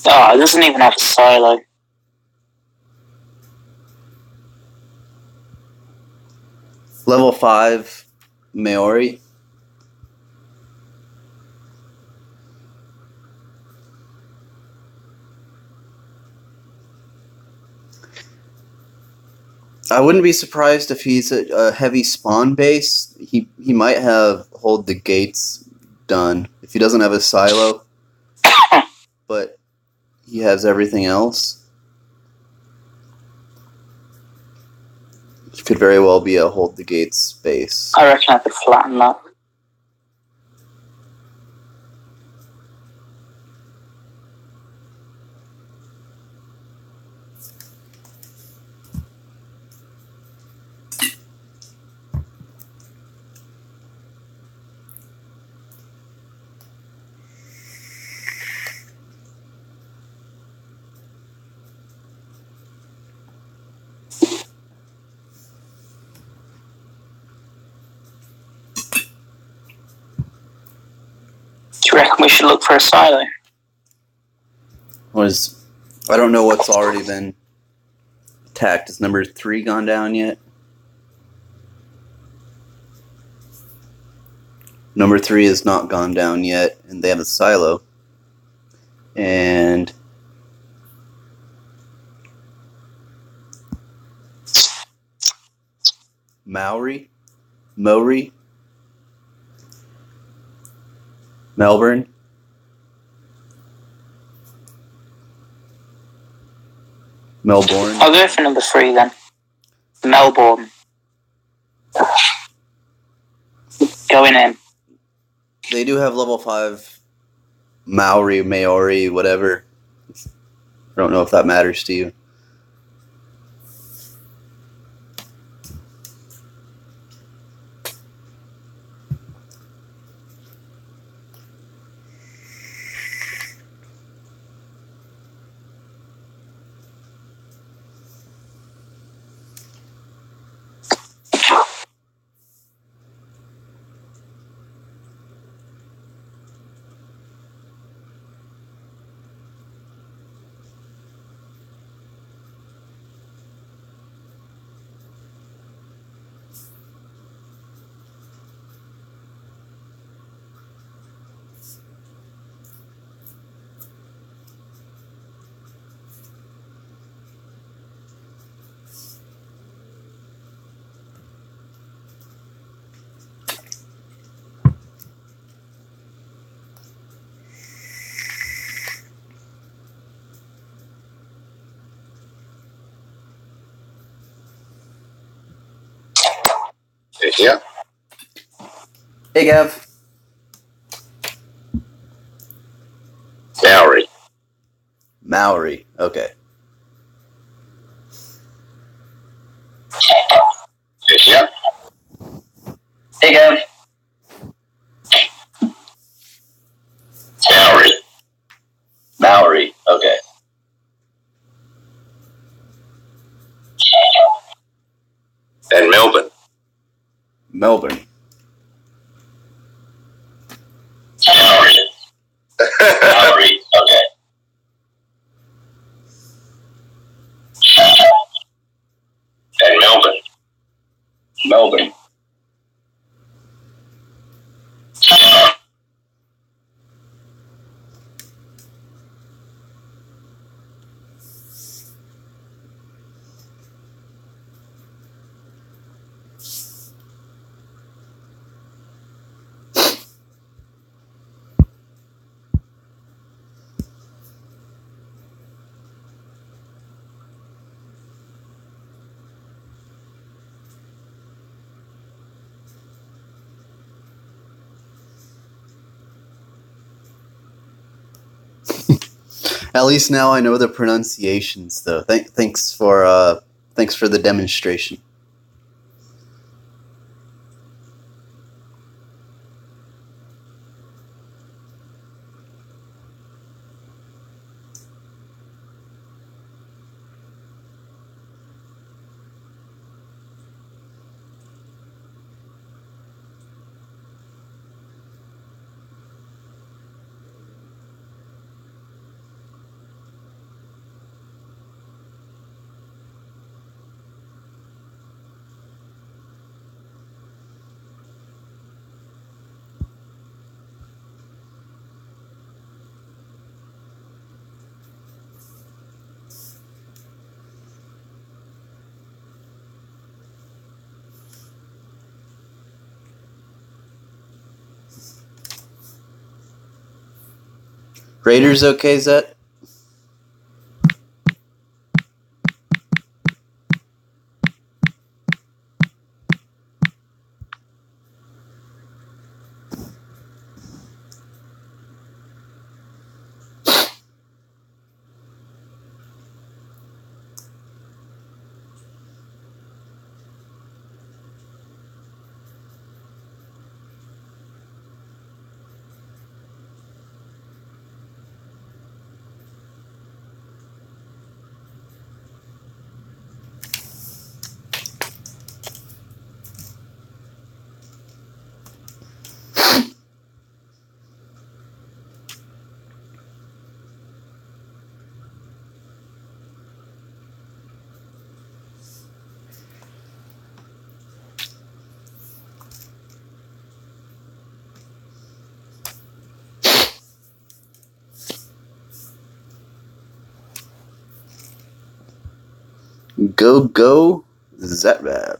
Oh, it doesn't even have a silo. Level 5 Maori. I wouldn't be surprised if he's a heavy spawn base. He might have hold the gates done if he doesn't have a silo, but he has everything else. It could very well be a hold the gates base. I reckon I could flatten that. Do you reckon we should look for a silo? I don't know what's already been attacked. Is number 3 gone down yet? Number 3 has not gone down yet, and they have a silo. And Maori, Melbourne. I'll go for number 3 then. Melbourne. Going in. They do have level 5 Maori, whatever. I don't know if that matters to you. Yeah. Hey, Gav. Maori. Okay. Yeah. Hey, Gav. Maori. And Melbourne. Melbourne. Calgary. Okay. And Melbourne. Melbourne. At least now I know the pronunciations, though. Thanks for the demonstration. Raiders okay, Zet? Go, Zetrab.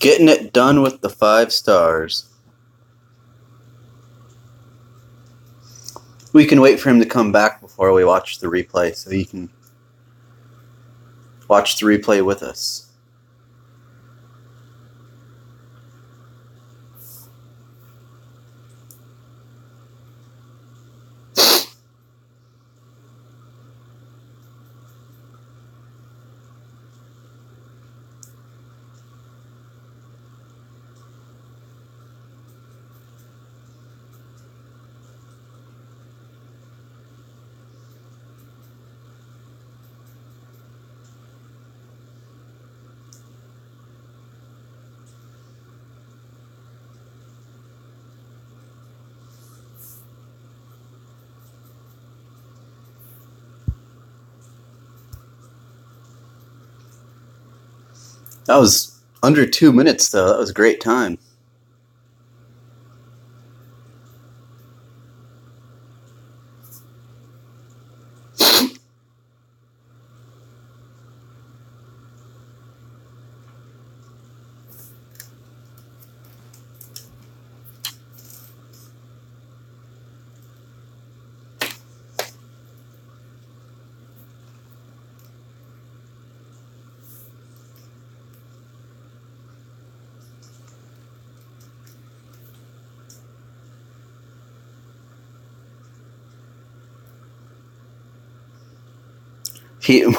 Getting it done with the 5 stars. We can wait for him to come back before we watch the replay, so he can watch the replay with us. That was under 2 minutes, though. That was a great time.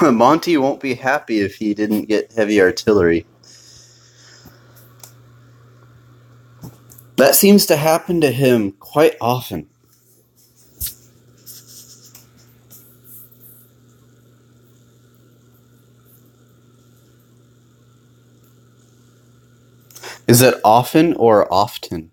Monty won't be happy if he didn't get heavy artillery. That seems to happen to him quite often. Is it often or often?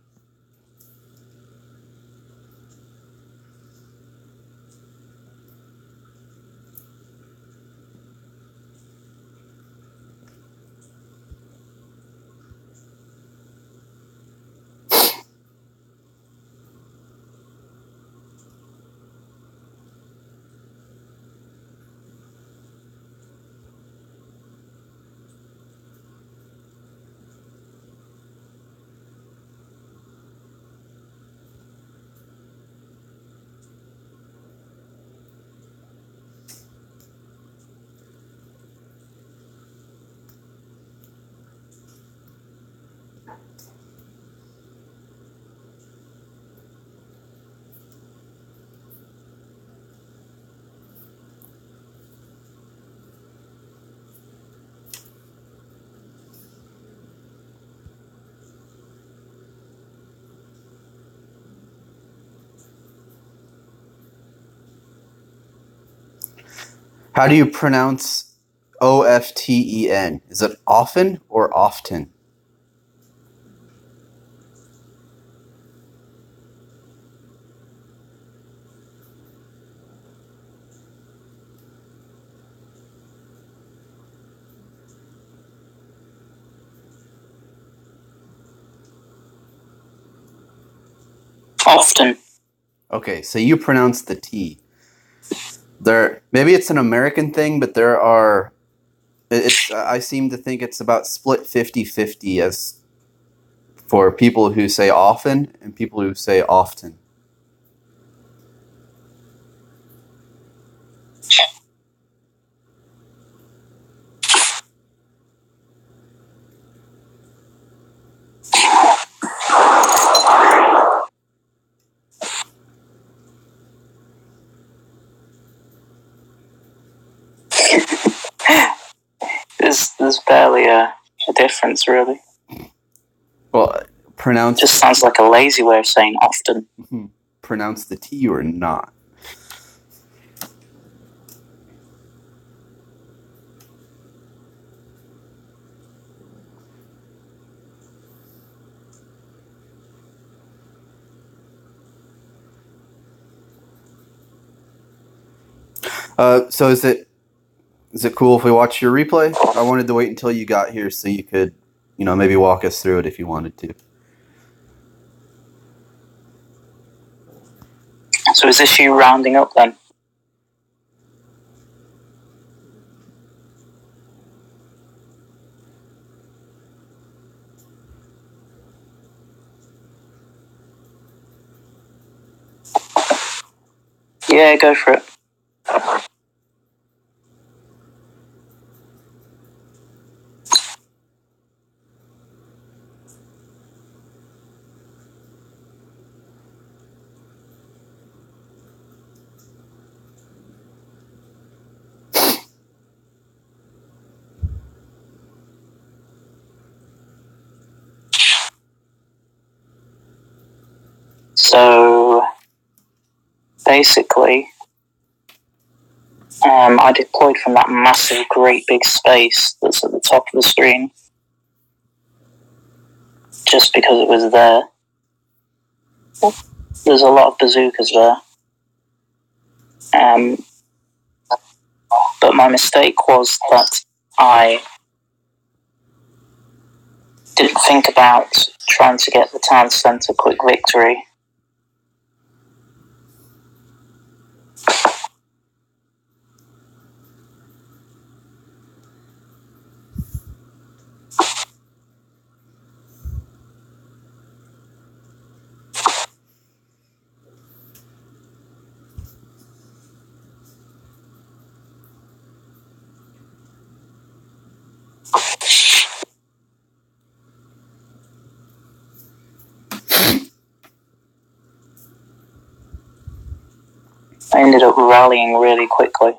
How do you pronounce OFTEN? Is it often or often? Often. Okay, so you pronounce the T. Maybe it's an American thing, but there are... I seem to think it's about split 50-50 as for people who say often and people who say often. There's barely a difference, really. Well, pronounce... Just sounds like a lazy way of saying often. Pronounce the T or not. So is it cool if we watch your replay? I wanted to wait until you got here so you could, maybe walk us through it if you wanted to. So is this you rounding up then? Yeah, go for it. So, basically, I deployed from that massive, great big space that's at the top of the screen, just because it was there. There's a lot of bazookas there. But my mistake was that I didn't think about trying to get the town centre quick victory. I ended up rallying really quickly.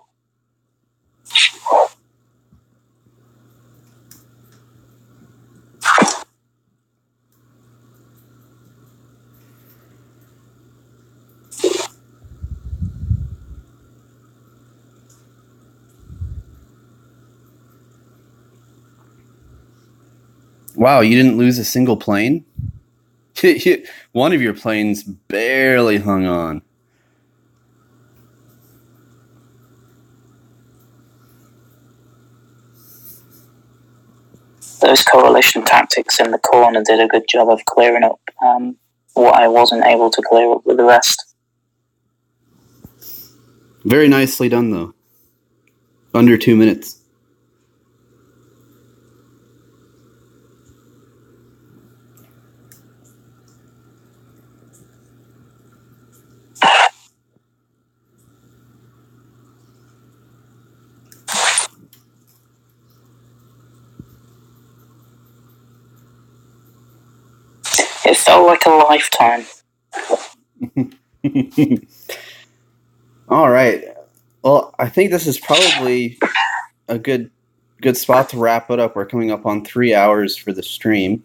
Wow, you didn't lose a single plane? One of your planes barely hung on. Those coalition tactics in the corner did a good job of clearing up what I wasn't able to clear up with the rest. Very nicely done, though. Under 2 minutes. It felt like a lifetime. All right. Well, I think this is probably a good spot to wrap it up. We're coming up on 3 hours for the stream.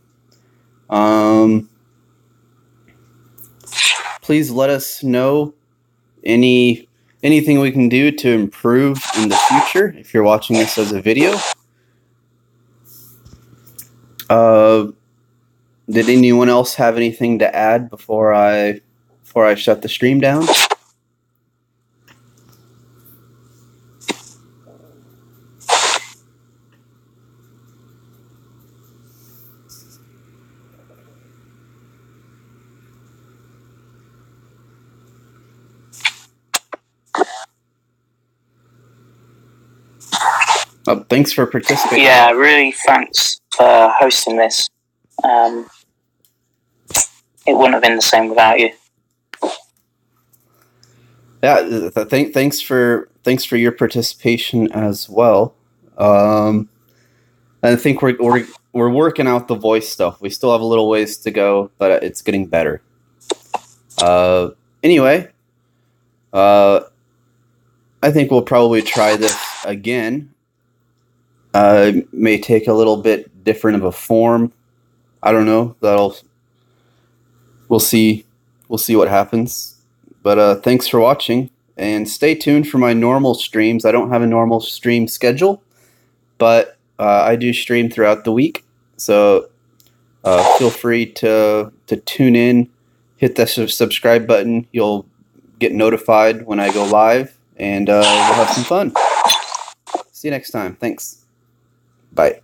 Please let us know anything we can do to improve in the future if you're watching this as a video. Did anyone else have anything to add before I shut the stream down? Thanks for participating. Yeah, really thanks for hosting this. It wouldn't have been the same without you. Yeah, thanks for your participation as well. I think we're working out the voice stuff. We still have a little ways to go, but it's getting better. Anyway, I think we'll probably try this again. It may take a little bit different of a form. I don't know. We'll see what happens. But thanks for watching, and stay tuned for my normal streams. I don't have a normal stream schedule, but I do stream throughout the week. So feel free to tune in, hit that subscribe button. You'll get notified when I go live, and we'll have some fun. See you next time. Thanks. Bye.